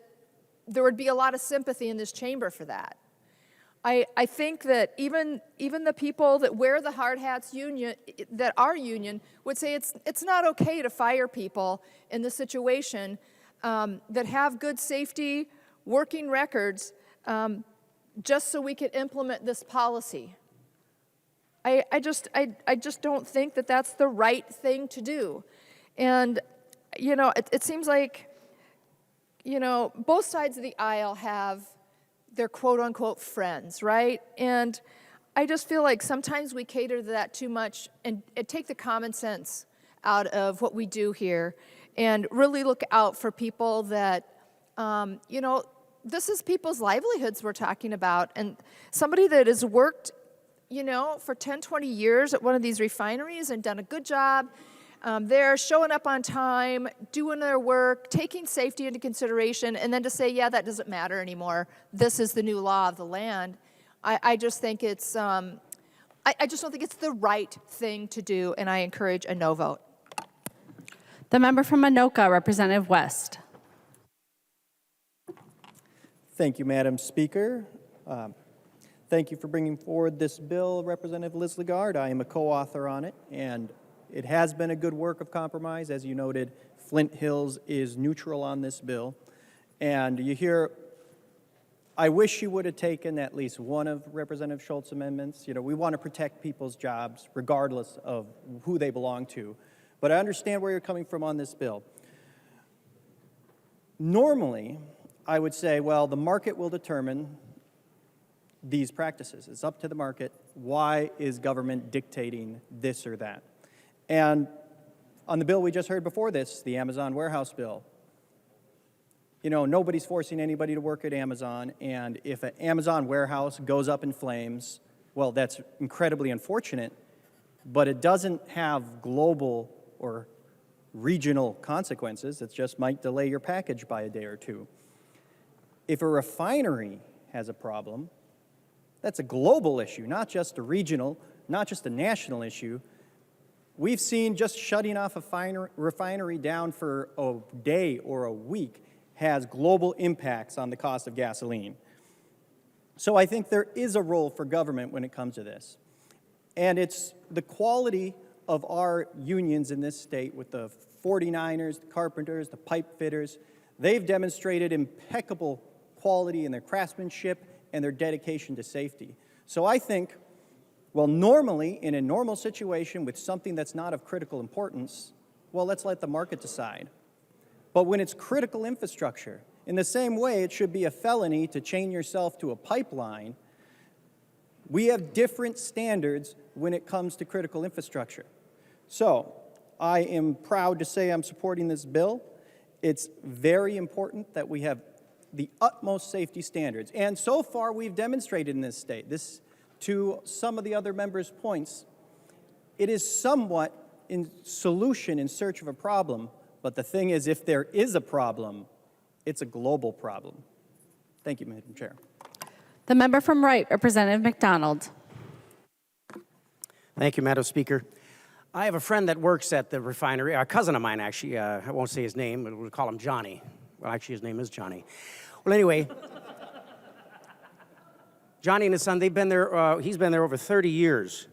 F: there would be a lot of sympathy in this chamber for that. I think that even the people that wear the hard hats union, that are union, would say it's not okay to fire people in this situation that have good safety working records just so we could implement this policy. I just don't think that that's the right thing to do. And, you know, it seems like, you know, both sides of the aisle have their quote-unquote friends, right? And I just feel like sometimes we cater to that too much and take the common sense out of what we do here and really look out for people that, you know, this is people's livelihoods we're talking about. And somebody that has worked, you know, for 10, 20 years at one of these refineries and done a good job, they're showing up on time, doing their work, taking safety into consideration, and then to say, yeah, that doesn't matter anymore. This is the new law of the land. I just think it's, I just don't think it's the right thing to do, and I encourage a no vote.
A: The member from Anoka, Representative West.
G: Thank you, Madam Speaker. Thank you for bringing forward this bill, Representative Liz I am a co-author on it, and it has been a good work of compromise. As you noted, Flint Hills is neutral on this bill. And you hear, I wish you would have taken at least one of Representative Schultz's amendments. You know, we want to protect people's jobs regardless of who they belong to. But I understand where you're coming from on this bill. Normally, I would say, well, the market will determine these practices. It's up to the market. Why is government dictating this or that? And on the bill we just heard before this, the Amazon warehouse bill, you know, nobody's forcing anybody to work at Amazon, and if an Amazon warehouse goes up in flames, well, that's incredibly unfortunate, but it doesn't have global or regional consequences. It just might delay your package by a day or two. If a refinery has a problem, that's a global issue, not just a regional, not just a national issue. We've seen just shutting off a refinery down for a day or a week has global impacts on the cost of gasoline. So I think there is a role for government when it comes to this. And it's the quality of our unions in this state with the 49ers, the carpenters, the pipe fitters. They've demonstrated impeccable quality in their craftsmanship and their dedication to safety. So I think, well, normally, in a normal situation with something that's not of critical importance, well, let's let the market decide. But when it's critical infrastructure, in the same way it should be a felony to chain yourself to a pipeline, we have different standards when it comes to critical infrastructure. So I am proud to say I'm supporting this bill. It's very important that we have the utmost safety standards. And so far, we've demonstrated in this state, this to some of the other members' points, it is somewhat in solution in search of a problem. But the thing is, if there is a problem, it's a global problem. Thank you, Madam Chair.
A: The member from Wright, Representative McDonald.
H: Thank you, Madam Speaker. I have a friend that works at the refinery, a cousin of mine, actually. I won't say his name, but we'll call him Johnny. Well, actually, his name is Johnny. Well, anyway, Johnny and his son, they've been there, he's been there over 30 years.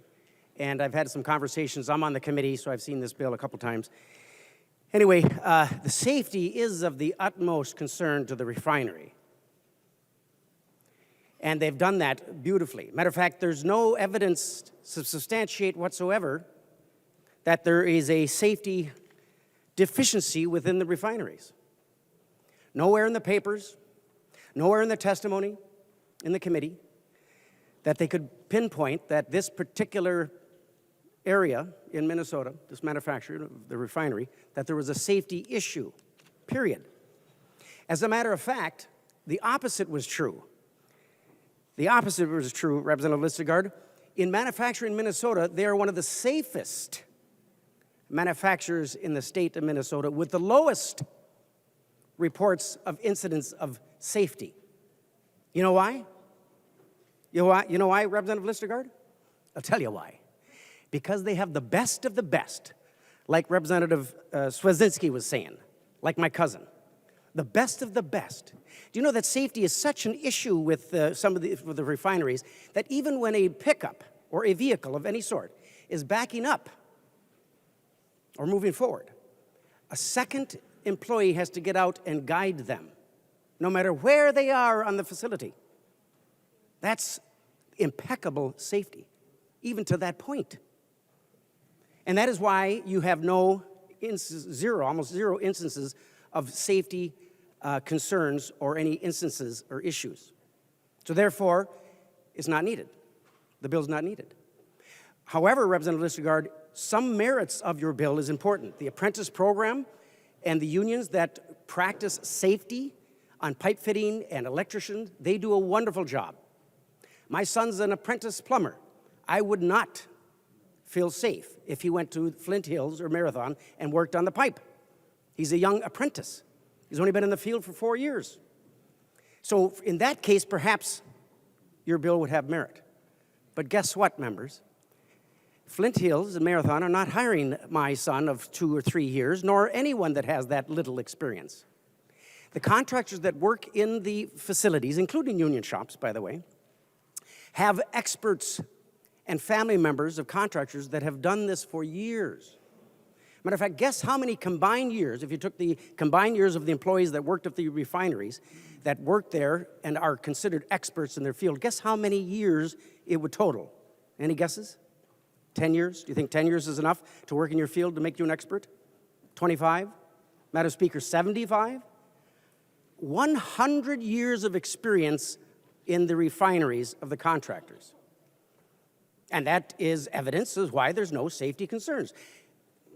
H: And I've had some conversations. I'm on the committee, so I've seen this bill a couple times. Anyway, the safety is of the utmost concern to the refinery. And they've done that beautifully. Matter of fact, there's no evidence to substantiate whatsoever that there is a safety deficiency within the refineries. Nowhere in the papers, nowhere in the testimony in the committee that they could pinpoint that this particular area in Minnesota, this manufacturer, the refinery, that there was a safety issue, period. As a matter of fact, the opposite was true. The opposite was true, Representative Listegard. In manufacturing in Minnesota, they are one of the safest manufacturers in the state of Minnesota with the lowest reports of incidents of safety. You know why? You know why, Representative Listegard? I'll tell you why. Because they have the best of the best, like Representative Swazinski was saying, like my cousin. The best of the best. Do you know that safety is such an issue with some of the refineries that even when a pickup or a vehicle of any sort is backing up or moving forward, a second employee has to get out and guide them, no matter where they are on the facility. That's impeccable safety, even to that point. And that is why you have almost zero instances of safety concerns or any instances or issues. So therefore, it's not needed. The bill's not needed. However, Representative Listegard, some merits of your bill is important. The apprentice program and the unions that practice safety on pipe fitting and electricians, they do a wonderful job. My son's an apprentice plumber. I would not feel safe if he went to Flint Hills or Marathon and worked on the pipe. He's a young apprentice. He's only been in the field for 4 years. So in that case, perhaps your bill would have merit. But guess what, members? Flint Hills and Marathon are not hiring my son of 2 or 3 years, nor anyone that has that little experience. The contractors that work in the facilities, including union shops, by the way, have experts and family members of contractors that have done this for years. Matter of fact, guess how many combined years, if you took the combined years of the employees that worked at the refineries, that work there and are considered experts in their field, guess how many years it would total? Any guesses? 10 years? Do you think 10 years is enough to work in your field to make you an expert? 25? Madam Speaker, 75? 100 years of experience in the refineries of the contractors. And that is evidence as why there's no safety concerns.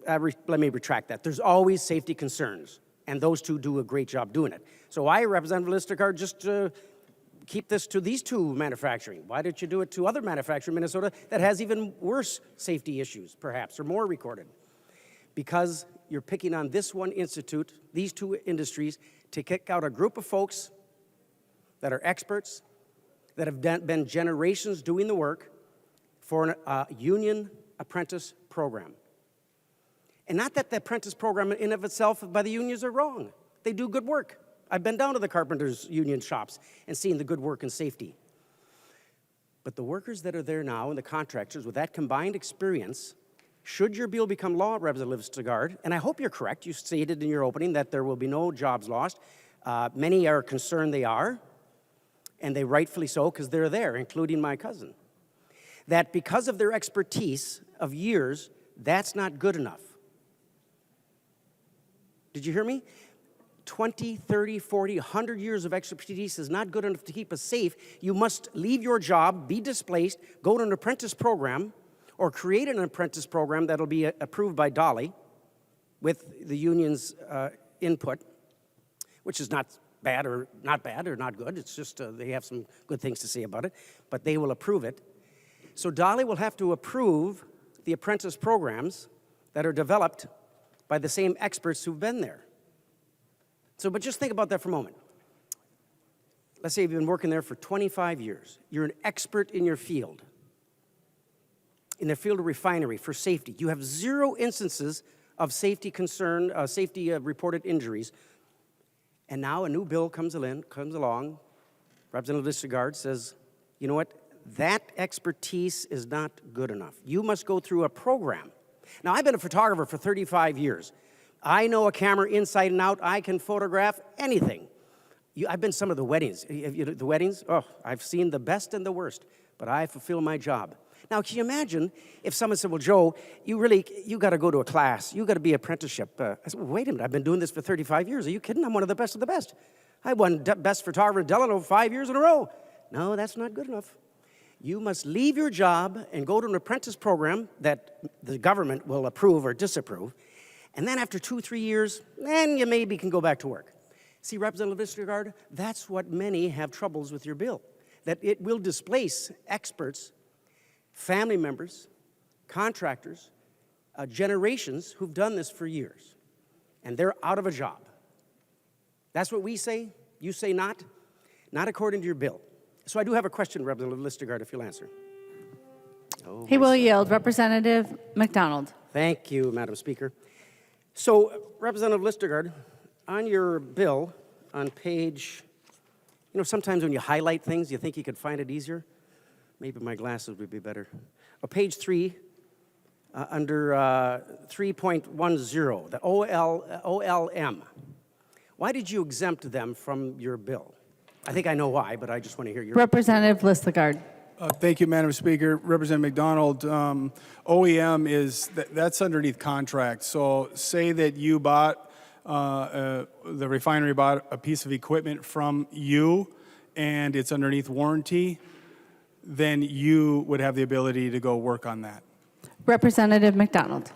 H: Let me retract that. There's always safety concerns, and those two do a great job doing it. So why, Representative Listegard, just keep this to these two manufacturing? Why didn't you do it to other manufacturing in Minnesota that has even worse safety issues, perhaps, or more recorded? Because you're picking on this one institute, these two industries, to kick out a group of folks that are experts, that have been generations doing the work for a union apprentice program. And not that the apprentice program in of itself by the unions are wrong. They do good work. I've been down to the carpenters' union shops and seen the good work and safety. But the workers that are there now and the contractors with that combined experience, should your bill become law, Representative Stigard, and I hope you're correct, you stated in your opening that there will be no jobs lost. Many are concerned they are, and they rightfully so because they're there, including my cousin. That because of their expertise of years, that's not good enough. Did you hear me? 20, 30, 40, 100 years of expertise is not good enough to keep us safe. You must leave your job, be displaced, go to an apprentice program, or create an apprentice program that'll be approved by Dolly with the union's input, which is not bad or not good. It's just they have some good things to say about it, but they will approve it. So Dolly will have to approve the apprentice programs that are developed by the same experts who've been there. So, but just think about that for a moment. Let's say you've been working there for 25 years. You're an expert in your field, in the field of refinery for safety. You have 0 instances of safety concern, safety reported injuries. And now a new bill comes along. Representative Stigard says, you know what? That expertise is not good enough. You must go through a program. Now, I've been a photographer for 35 years. I know a camera inside and out. I can photograph anything. I've been to some of the weddings. The weddings, oh, I've seen the best and the worst, but I fulfill my job. Now, can you imagine if someone said, well, Joe, you got to go to a class. You got to be apprenticeship. I said, well, wait a minute, I've been doing this for 35 years. Are you kidding? I'm one of the best of the best. I won best photographer in Delano 5 years in a row. No, that's not good enough. You must leave your job and go to an apprentice program that the government will approve or disapprove. And then after 2, 3 years, then you maybe can go back to work. See, Representative Stigard, that's what many have troubles with your bill, that it will displace experts, family members, contractors, generations who've done this for years, and they're out of a job. That's what we say. You say not according to your bill. So I do have a question, Representative Stigard, if you'll answer. Oh,
A: He will yield. Representative McDonald.
H: Thank you, Madam Speaker. So, Representative Stigard, on your bill, on page, sometimes when you highlight things, you think you could find it easier. Maybe my glasses would be better. Page 3, under 3.10, the OLM. Why did you exempt them from your bill? I think I know why, but I just want to hear your...
A: Representative Lislegard.
C: Thank you, Madam Speaker. Representative McDonald, OEM that's underneath contract. So say that you bought, the refinery bought a piece of equipment from you and it's underneath warranty, then you would have the ability to go work on that.
A: Representative McDonald.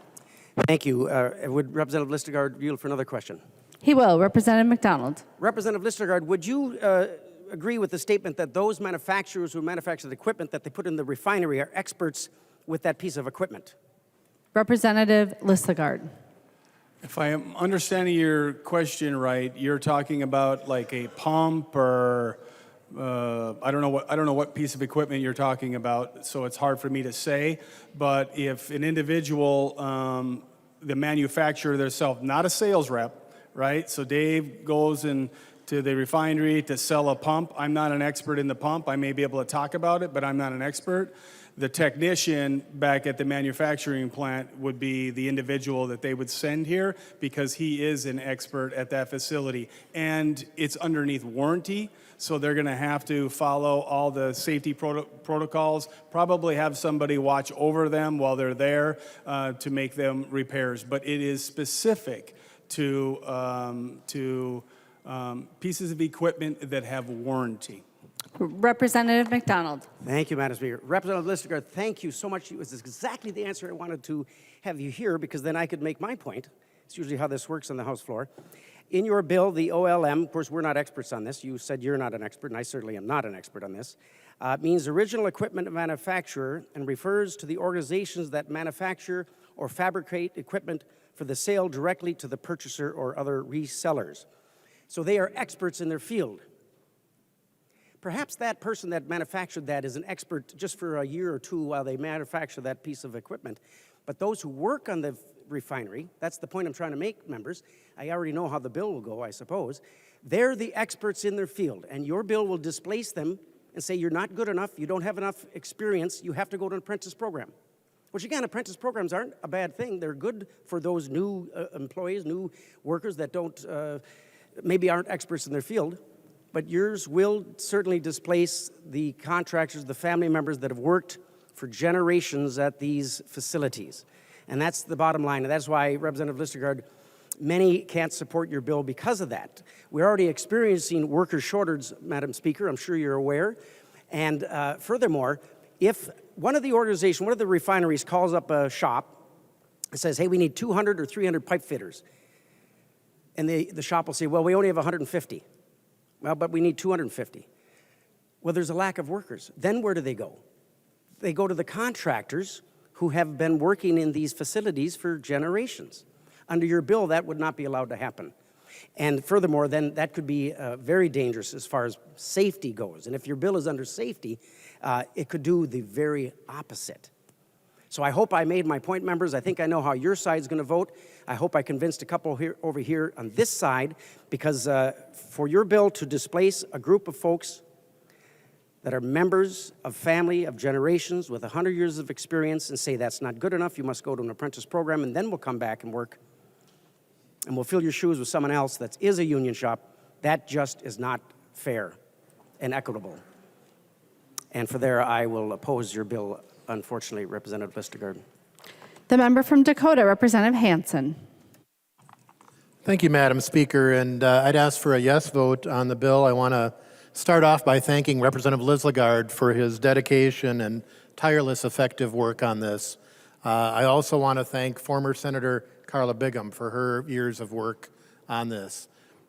H: Thank you. Would Representative Lislegard yield for another question?
A: He will. Representative McDonald.
H: Representative Lislegard, would you agree with the statement that those manufacturers who manufacture the equipment that they put in the refinery are experts with that piece of equipment?
A: Representative Lislegard.
C: If I am understanding your question right, you're talking about like a pump or I don't know what piece of equipment you're talking about, so it's hard for me to say. But if an individual, the manufacturer themselves, not a sales rep, right? So Dave goes to the refinery to sell a pump. I'm not an expert in the pump. I may be able to talk about it, but I'm not an expert. The technician back at the manufacturing plant would be the individual that they would send here because he is an expert at that facility. And it's underneath warranty, so they're gonna have to follow all the safety protocols, probably have somebody watch over them while they're there to make them repairs. But it is specific to pieces of equipment that have warranty.
A: Representative McDonald.
H: Thank you, Madam Speaker. Representative Lislegard, thank you so much. It was exactly the answer I wanted to have you hear because then I could make my point. It's usually how this works on the House floor. In your bill, the OLM, of course, we're not experts on this. You said you're not an expert, and I certainly am not an expert on this. Means original equipment manufacturer and refers to the organizations that manufacture or fabricate equipment for the sale directly to the purchaser or other resellers. So they are experts in their field. Perhaps that person that manufactured that is an expert just for a year or two while they manufacture that piece of equipment. But those who work on the refinery, that's the point I'm trying to make, members. I already know how the bill will go, I suppose. They're the experts in their field, and your bill will displace them and say you're not good enough, you don't have enough experience, you have to go to an apprentice program. Which again, apprentice programs aren't a bad thing. They're good for those new employees, new workers that maybe aren't experts in their field. But yours will certainly displace the contractors, the family members that have worked for generations at these facilities. And that's the bottom line. And that's why, Representative Listergaard, many can't support your bill because of that. We're already experiencing worker shortages, Madam Speaker. I'm sure you're aware. And furthermore, if one of the refineries calls up a shop and says, hey, we need 200 or 300 pipe fitters. And the shop will say, well, we only have 150. Well, but we need 250. Well, there's a lack of workers. Then where do they go? They go to the contractors who have been working in these facilities for generations. Under your bill, that would not be allowed to happen. And furthermore, then that could be very dangerous as far as safety goes. And if your bill is under safety, it could do the very opposite. So I hope I made my point, members. I think I know how your side's going to vote. I hope I convinced a couple over here on this side, because for your bill to displace a group of folks that are members of family of generations with 100 years of experience and say that's not good enough, you must go to an apprentice program, and then we'll come back and work, and we'll fill your shoes with someone else that is a union shop, that just is not fair and equitable. And for there, I will oppose your bill, unfortunately, Representative Listergaard.
A: The member from Dakota, Representative Hansen.
I: Thank you, Madam Speaker, and I'd ask for a yes vote on the bill. I want to start off by thanking Representative Listergaard for his dedication and tireless, effective work on this. I also want to thank former Senator Carla Bigham for her years of work on this.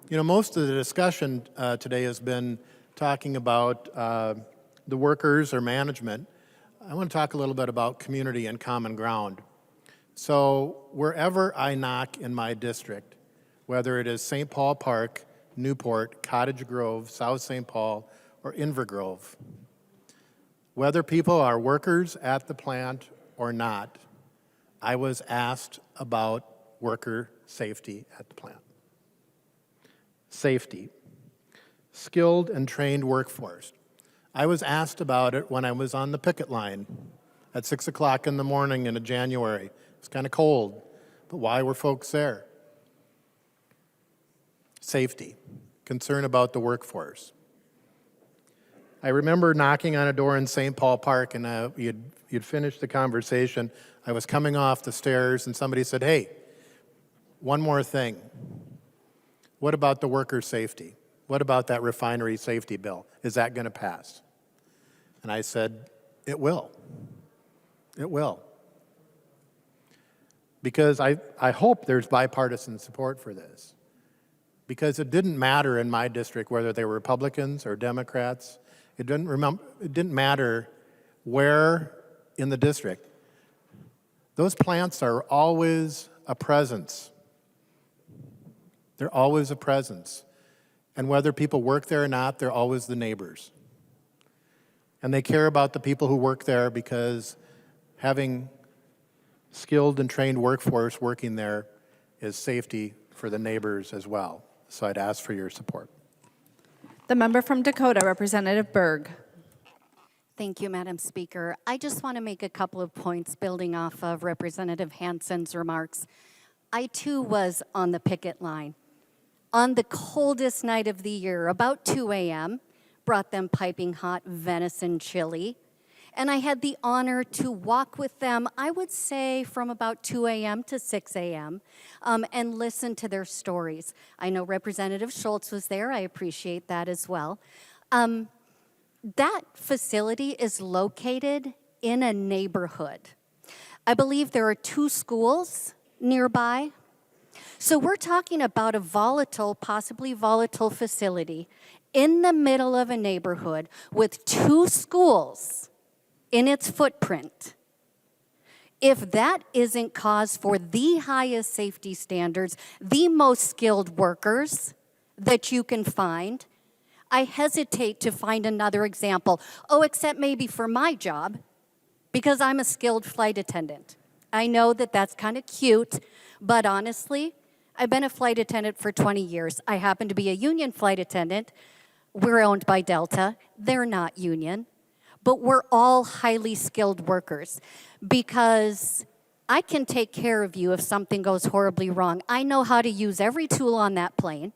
I: You know, most of the discussion today has been talking about the workers or management. I want to talk a little bit about community and common ground. So wherever I knock in my district, whether it is St. Paul Park, Newport, Cottage Grove, South St. Paul, or Invergrove, whether people are workers at the plant or not, I was asked about worker safety at the plant. Safety. Skilled and trained workforce. I was asked about it when I was on the picket line at 6 o'clock in the morning in January. It's kind of cold, but why were folks there? Safety, concern about the workforce. I remember knocking on a door in St. Paul Park, and you'd finished the conversation. I was coming off the stairs, and somebody said, hey, one more thing. What about the worker safety? What about that refinery safety bill? Is that going to pass? And I said, it will. It will. Because I hope there's bipartisan support for this. Because it didn't matter in my district whether they were Republicans or Democrats. It didn't matter where in the district. Those plants are always a presence. They're always a presence. And whether people work there or not, they're always the neighbors. And they care about the people who work there because having skilled and trained workforce working there is safety for the neighbors as well. So I'd ask for your support.
A: The member from Dakota, Representative Berg.
J: Thank you, Madam Speaker. I just want to make a couple of points building off of Representative Hansen's remarks. I too was on the picket line on the coldest night of the year, about 2 a.m., brought them piping hot venison chili. And I had the honor to walk with them, I would say, from about 2 a.m. to 6 a.m. And listen to their stories. I know Representative Schultz was there. I appreciate that as well. That facility is located in a neighborhood. I believe there are 2 schools nearby. So we're talking about a volatile, possibly volatile facility in the middle of a neighborhood with 2 schools in its footprint. If that isn't cause for the highest safety standards, the most skilled workers that you can find, I hesitate to find another example. Oh, except maybe for my job, because I'm a skilled flight attendant. I know that that's kind of cute, but honestly, I've been a flight attendant for 20 years. I happen to be a union flight attendant. We're owned by Delta. They're not union, but we're all highly skilled workers because I can take care of you if something goes horribly wrong. I know how to use every tool on that plane.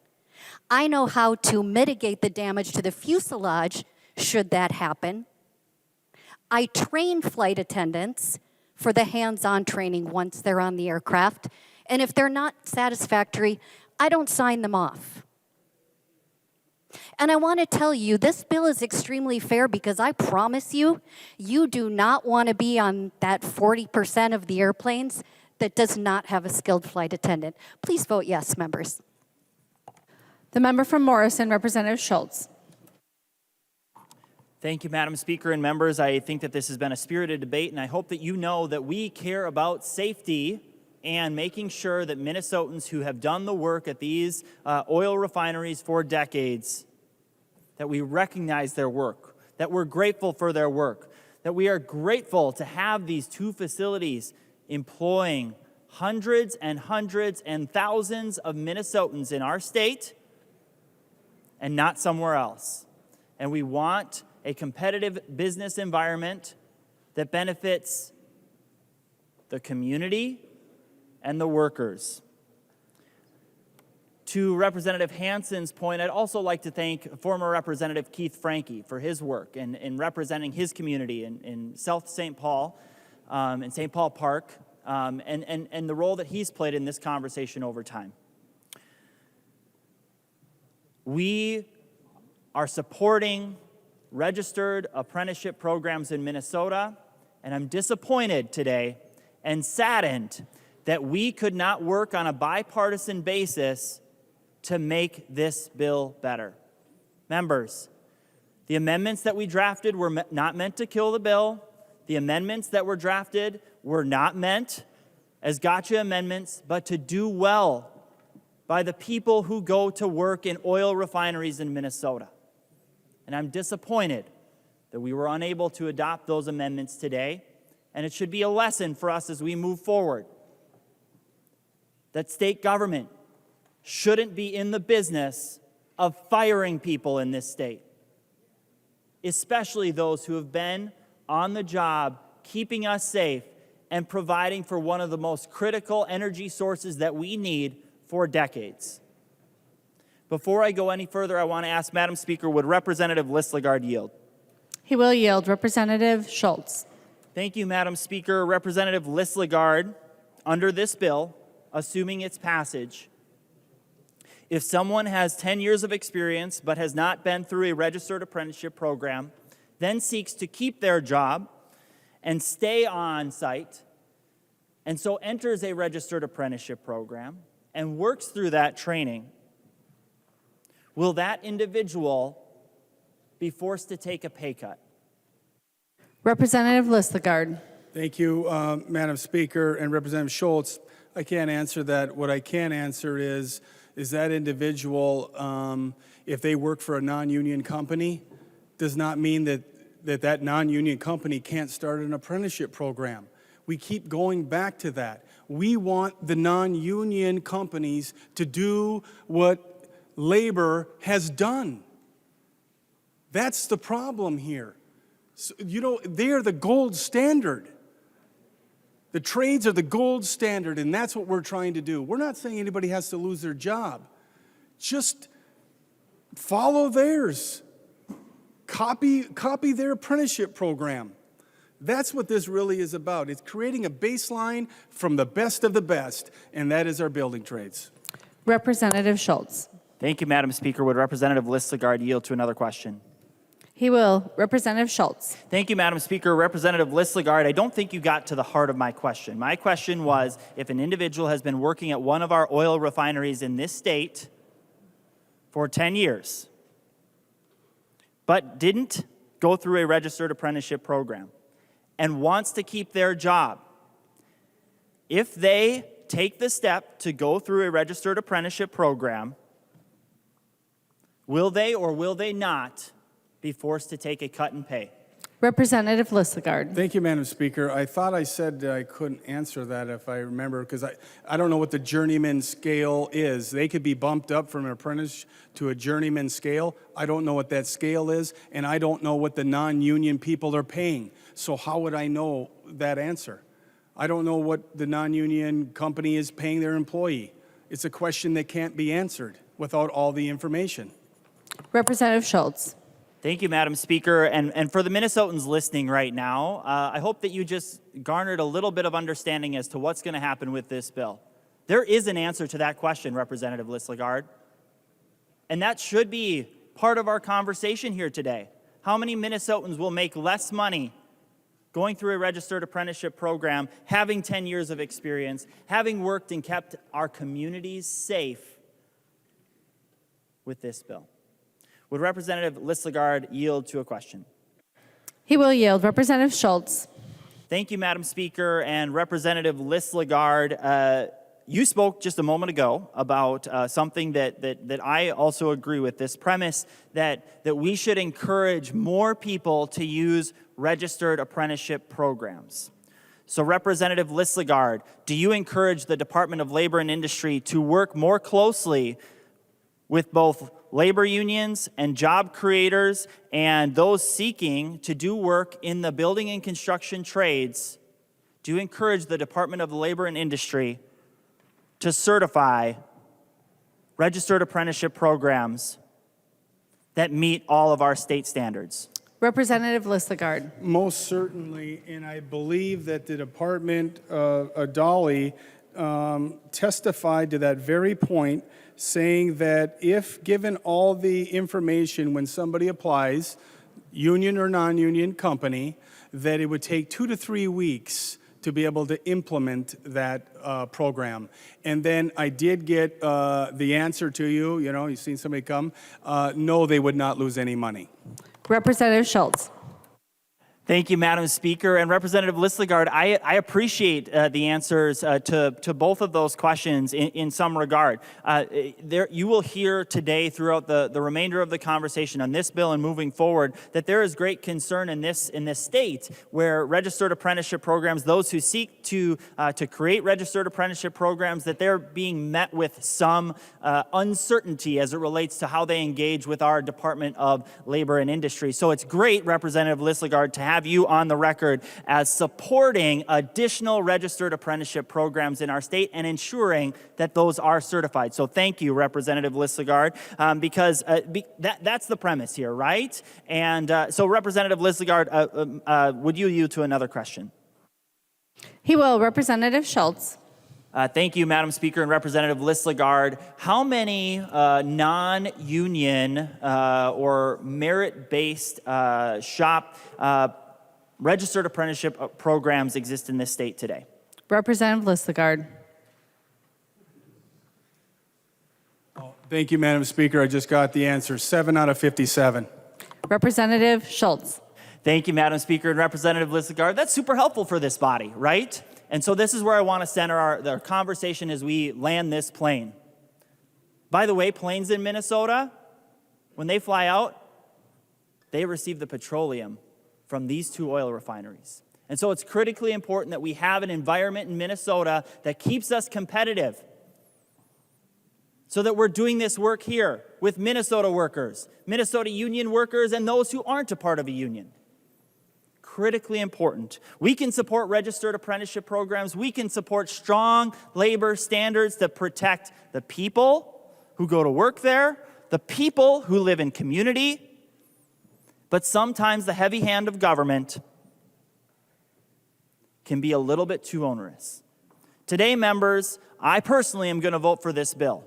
J: I know how to mitigate the damage to the fuselage should that happen. I train flight attendants for the hands-on training once they're on the aircraft, and if they're not satisfactory, I don't sign them off. And I want to tell you, this bill is extremely fair because I promise you, you do not want to be on that 40% of the airplanes that does not have a skilled flight attendant. Please vote yes, members.
A: The member from Morrison, Representative Schultz.
D: Thank you, Madam Speaker and members. I think that this has been a spirited debate, and I hope that you know that we care about safety and making sure that Minnesotans who have done the work at these oil refineries for decades, that we recognize their work, that we're grateful for their work, that we are grateful to have these two facilities employing hundreds and hundreds and thousands of Minnesotans in our state and not somewhere else. And we want a competitive business environment that benefits the community and the workers. To Representative Hansen's point, I'd also like to thank former Representative Keith Franke for his work in representing his community in South St. Paul and St. Paul Park and the role that he's played in this conversation over time. We are supporting registered apprenticeship programs in Minnesota, and I'm disappointed today and saddened that we could not work on a bipartisan basis to make this bill better. Members, the amendments that we drafted were not meant to kill the bill. The amendments that were drafted were not meant as gotcha amendments, but to do well by the people who go to work in oil refineries in Minnesota. And I'm disappointed that we were unable to adopt those amendments today, and it should be a lesson for us as we move forward that state government shouldn't be in the business of firing people in this state, especially those who have been on the job, keeping us safe and providing for one of the most critical energy sources that we need for decades. Before I go any further, I want to ask Madam Speaker, would Representative Listlegard yield?
A: He will yield. Representative Schultz.
D: Thank you, Madam Speaker. Representative Listlegard, under this bill, assuming its passage, if someone has 10 years of experience but has not been through a registered apprenticeship program, then seeks to keep their job and stay on site, and so enters a registered apprenticeship program and works through that training, will that individual be forced to take a pay cut?
A: Representative Listlegard.
C: Thank you, Madam Speaker and Representative Schultz. I can't answer that. What I can answer is that individual, if they work for a non-union company, does not mean that non-union company can't start an apprenticeship program. We keep going back to that. We want the non-union companies to do what labor has done. That's the problem here. So, they are the gold standard. The trades are the gold standard, and that's what we're trying to do. We're not saying anybody has to lose their job. Just follow theirs. Copy their apprenticeship program. That's what this really is about. It's creating a baseline from the best of the best, and that is our building trades.
A: Representative Schultz.
D: Thank you, Madam Speaker. Would Representative Listlegard yield to another question?
A: He will. Representative Schultz.
D: Thank you, Madam Speaker. Representative Listlegard, I don't think you got to the heart of my question. My question was, if an individual has been working at one of our oil refineries in this state for 10 years, but didn't go through a registered apprenticeship program and wants to keep their job if they take the step to go through a registered apprenticeship program, will they or will they not be forced to take a cut in pay?
A: Representative Listagard.
C: Thank you, Madam Speaker. I thought I said that I couldn't answer that if I remember, because I don't know what the journeyman scale is. They could be bumped up from an apprentice to a journeyman scale. I don't know what that scale is, and I don't know what the non-union people are paying. So how would I know that answer? I don't know what the non-union company is paying their employee. It's a question that can't be answered without all the information.
A: Representative Schultz.
D: Thank you, Madam Speaker. And for the Minnesotans listening right now, I hope that you just garnered a little bit of understanding as to what's going to happen with this bill. There is an answer to that question, Representative Listagard. And that should be part of our conversation here today. How many Minnesotans will make less money going through a registered apprenticeship program, having 10 years of experience, having worked and kept our communities safe with this bill? Would Representative Listagard yield to a question?
A: He will yield. Representative Schultz.
D: Thank you, Madam Speaker. And Representative Listagard, you spoke just a moment ago about something that I also agree with, this premise that we should encourage more people to use registered apprenticeship programs. So Representative Listagard, do you encourage the Department of Labor and Industry to work more closely with both labor unions and job creators and those seeking to do work in the building and construction trades? Do you encourage the Department of Labor and Industry to certify registered apprenticeship programs that meet all of our state standards?
A: Representative Listagard.
C: Most certainly, and I believe that the department, Dolly, testified to that very point, saying that if given all the information when somebody applies, union or non-union company, that it would take 2 to 3 weeks to be able to implement that program. And then I did get the answer to you, you've seen somebody come, no, they would not lose any money.
A: Representative Schultz.
D: Thank you, Madam Speaker. And Representative Listagard, I appreciate the answers to both of those questions in some regard. You will hear today throughout the remainder of the conversation on this bill and moving forward that there is great concern in this state where registered apprenticeship programs, those who seek to create registered apprenticeship programs, that they're being met with some uncertainty as it relates to how they engage with our Department of Labor and Industry. So it's great, Representative Listagard, to have you on the record as supporting additional registered apprenticeship programs in our state and ensuring that those are certified. So thank you, Representative Listagard, because that's the premise here, right? And so Representative Listagard, would you yield to another question?
A: He will. Representative Schultz.
D: Thank you, Madam Speaker and Representative Listagard. How many non-union or merit-based shop registered apprenticeship programs exist in this state today?
A: Representative Listagard.
C: Thank you, Madam Speaker. I just got the answer. 7 out of 57.
A: Representative Schultz.
D: Thank you, Madam Speaker and Representative Listagard. That's super helpful for this body, right? And so this is where I want to center our conversation as we land this plane. By the way, planes in Minnesota, when they fly out, they receive the petroleum from these 2 oil refineries. And so it's critically important that we have an environment in Minnesota that keeps us competitive so that we're doing this work here with Minnesota workers, Minnesota union workers, and those who aren't a part of a union. Critically important. We can support registered apprenticeship programs. We can support strong labor standards that protect the people who go to work there, the people who live in community, but sometimes the heavy hand of government can be a little bit too onerous. Today, members, I personally am going to vote for this bill.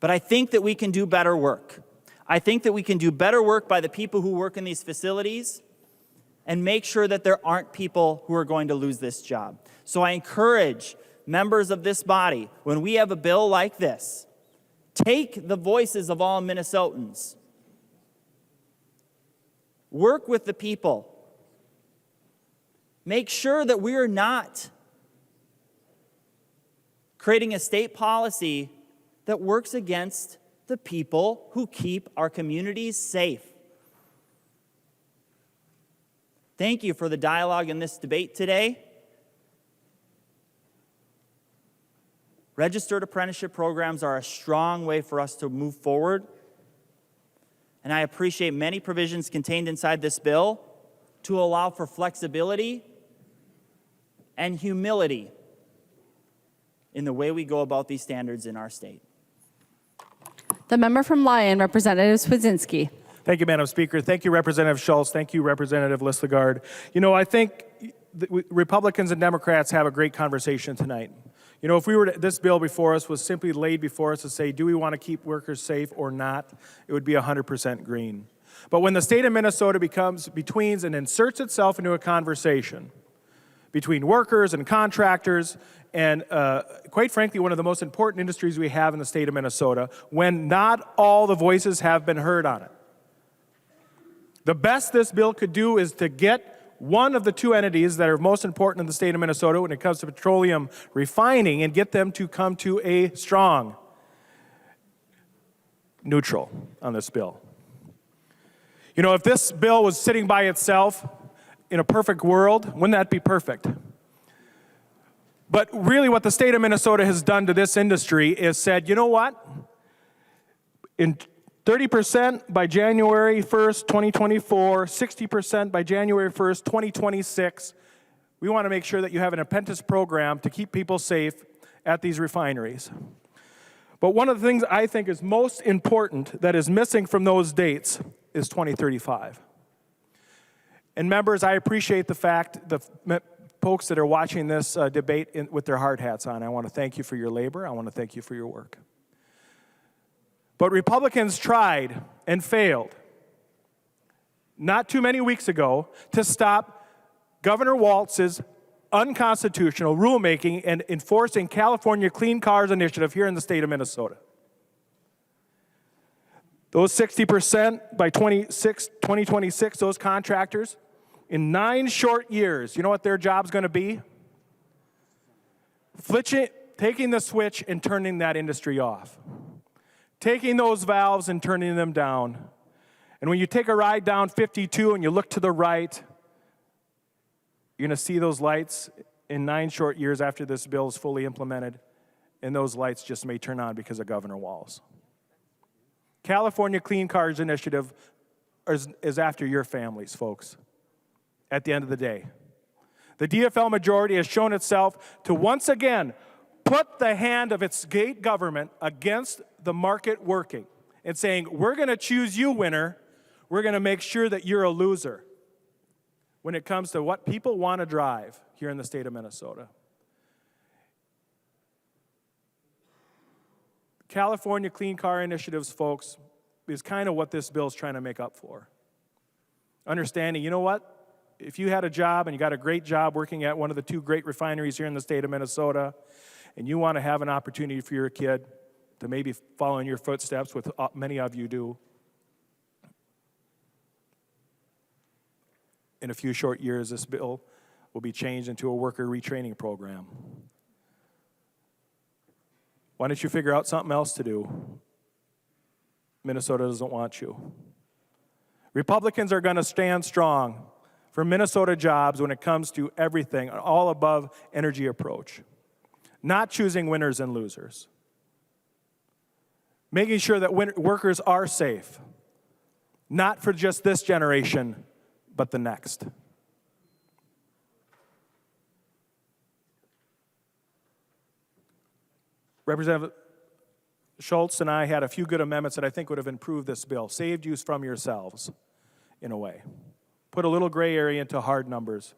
D: But I think that we can do better work. I think that we can do better work by the people who work in these facilities and make sure that there aren't people who are going to lose this job. So I encourage members of this body, when we have a bill like this, take the voices of all Minnesotans. Work with the people make sure that we are not creating a state policy that works against the people who keep our communities safe. Thank you for the dialogue in this debate today. Registered apprenticeship programs are a strong way for us to move forward, and I appreciate many provisions contained inside this bill to allow for flexibility and humility in the way we go about these standards in our state.
A: The member from Lyon, Representative Swedzinski.
E: Thank you, Madam Speaker. Thank you, Representative Schultz. Thank you, Representative Listlegard. You know, I think Republicans and Democrats have a great conversation tonight. You know, if we were to, this bill before us was simply laid before us to say, do we want to keep workers safe or not, it would be 100% green. But when the state of Minnesota betweens and inserts itself into a conversation between workers and contractors and, quite frankly, one of the most important industries we have in the state of Minnesota, when not all the voices have been heard on it. The best this bill could do is to get one of the two entities that are most important in the state of Minnesota when it comes to petroleum refining and get them to come to a strong neutral on this bill. You know, if this bill was sitting by itself in a perfect world, wouldn't that be perfect? But really what the state of Minnesota has done to this industry is said, you know what? In 30% by January 1st, 2024, 60% by January 1st, 2026. We want to make sure that you have an apprentice program to keep people safe at these refineries. But one of the things I think is most important that is missing from those dates is 2035. And members, I appreciate the fact, the folks that are watching this debate with their hard hats on. I want to thank you for your labor. I want to thank you for your work. But Republicans tried and failed not too many weeks ago to stop Governor Walz's unconstitutional rulemaking and enforcing California Clean Cars Initiative here in the state of Minnesota. Those 60% by 2026, those contractors, in 9 short years, you know what their job's going to be? Taking the switch and turning that industry off. Taking those valves and turning them down. And when you take a ride down 52 and you look to the right, you're going to see those lights in 9 short years after this bill is fully implemented, and those lights just may turn on because of Governor Walz. California Clean Cars Initiative is after your families, folks, at the end of the day. The DFL majority has shown itself to once again put the hand of its state government against the market working and saying, we're going to choose you, winner. We're going to make sure that you're a loser when it comes to what people want to drive here in the state of Minnesota. California Clean Car Initiatives, folks, is kind of what this bill is trying to make up for. Understanding, you know what? If you had a job and you got a great job working at one of the 2 great refineries here in the state of Minnesota, and you want to have an opportunity for your kid to maybe follow in your footsteps, with many of you do, in a few short years, this bill will be changed into a worker retraining program. Why don't you figure out something else to do? Minnesota doesn't want you. Republicans are going to stand strong for Minnesota jobs when it comes to everything, an all above energy approach. Not choosing winners and losers. Making sure that workers are safe. Not for just this generation, but the next. Representative Schultz and I had a few good amendments that I think would have improved this bill, saved you from yourselves, in a way. Put a little gray area into hard numbers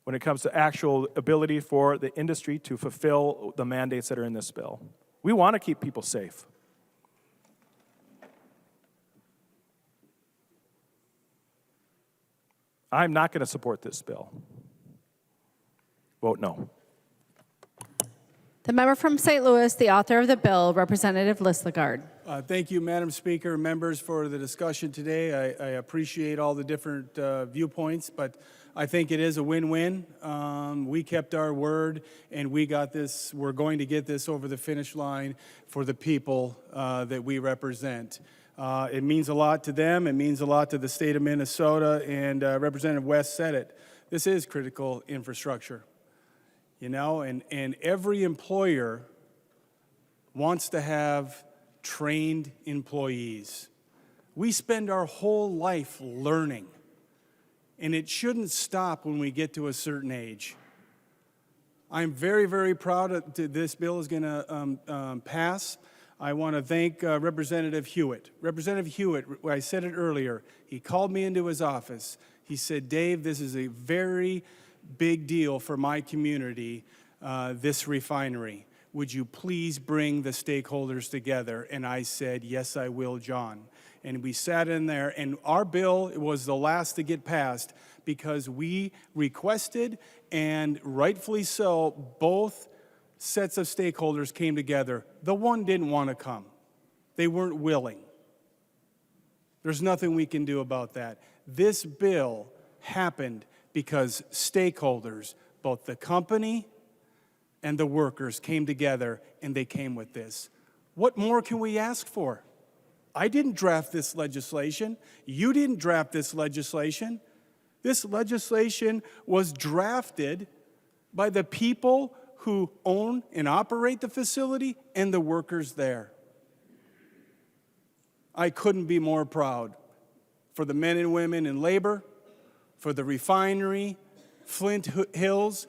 E: when it comes to actual ability for the industry to fulfill the mandates that are in this bill. We want to keep people safe. I'm not going to support this bill. Vote no.
A: The member from St. Louis, the author of the bill, Representative Listlegard.
C: Thank you, Madam Speaker, and members, for the discussion today. I appreciate all the different viewpoints, but I think it is a win-win. We kept our word, and we got this. We're going to get this over the finish line for the people that we represent. It means a lot to them. It means a lot to the state of Minnesota, and Representative West said it. This is critical infrastructure, you know, and every employer wants to have trained employees. We spend our whole life learning, and it shouldn't stop when we get to a certain age. I'm very, very proud that this bill is going to pass. I want to thank Representative Hewitt. Representative Hewitt, I said it earlier, he called me into his office. He said, Dave, this is a very big deal for my community, this refinery. Would you please bring the stakeholders together? And I said, yes, I will, John. And we sat in there, and our bill was the last to get passed because we requested, and rightfully so, both sets of stakeholders came together. The one didn't want to come. They weren't willing. There's nothing we can do about that. This bill happened because stakeholders, both the company and the workers, came together, and they came with this. What more can we ask for? I didn't draft this legislation. You didn't draft this legislation. This legislation was drafted by the people who own and operate the facility and the workers there. I couldn't be more proud for the men and women in labor, for the refinery, Flint Hills,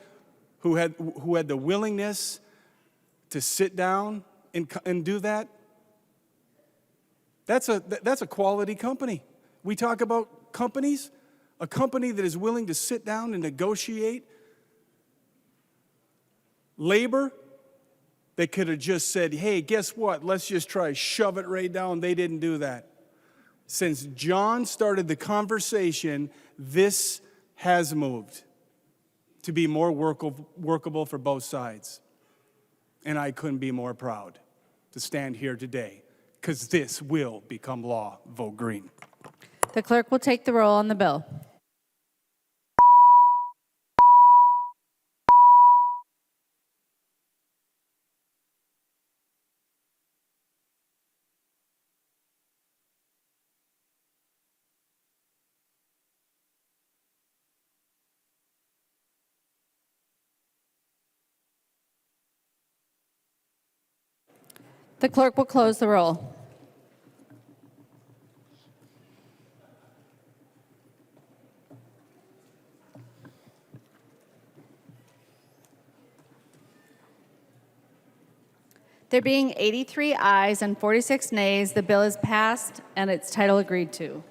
C: who had the willingness to sit down and do that. That's a quality company. We talk about companies, a company that is willing to sit down and negotiate. Labor, they could have just said, hey, guess what? Let's just try shove it right down. They didn't do that. Since John started the conversation, this has moved to be more workable for both sides. And I couldn't be more proud to stand here today, because this will become law. Vote green.
A: The clerk will take the roll on the bill. The clerk will close the roll. There being 83 ayes and 46 nays, the bill is passed and its title agreed to.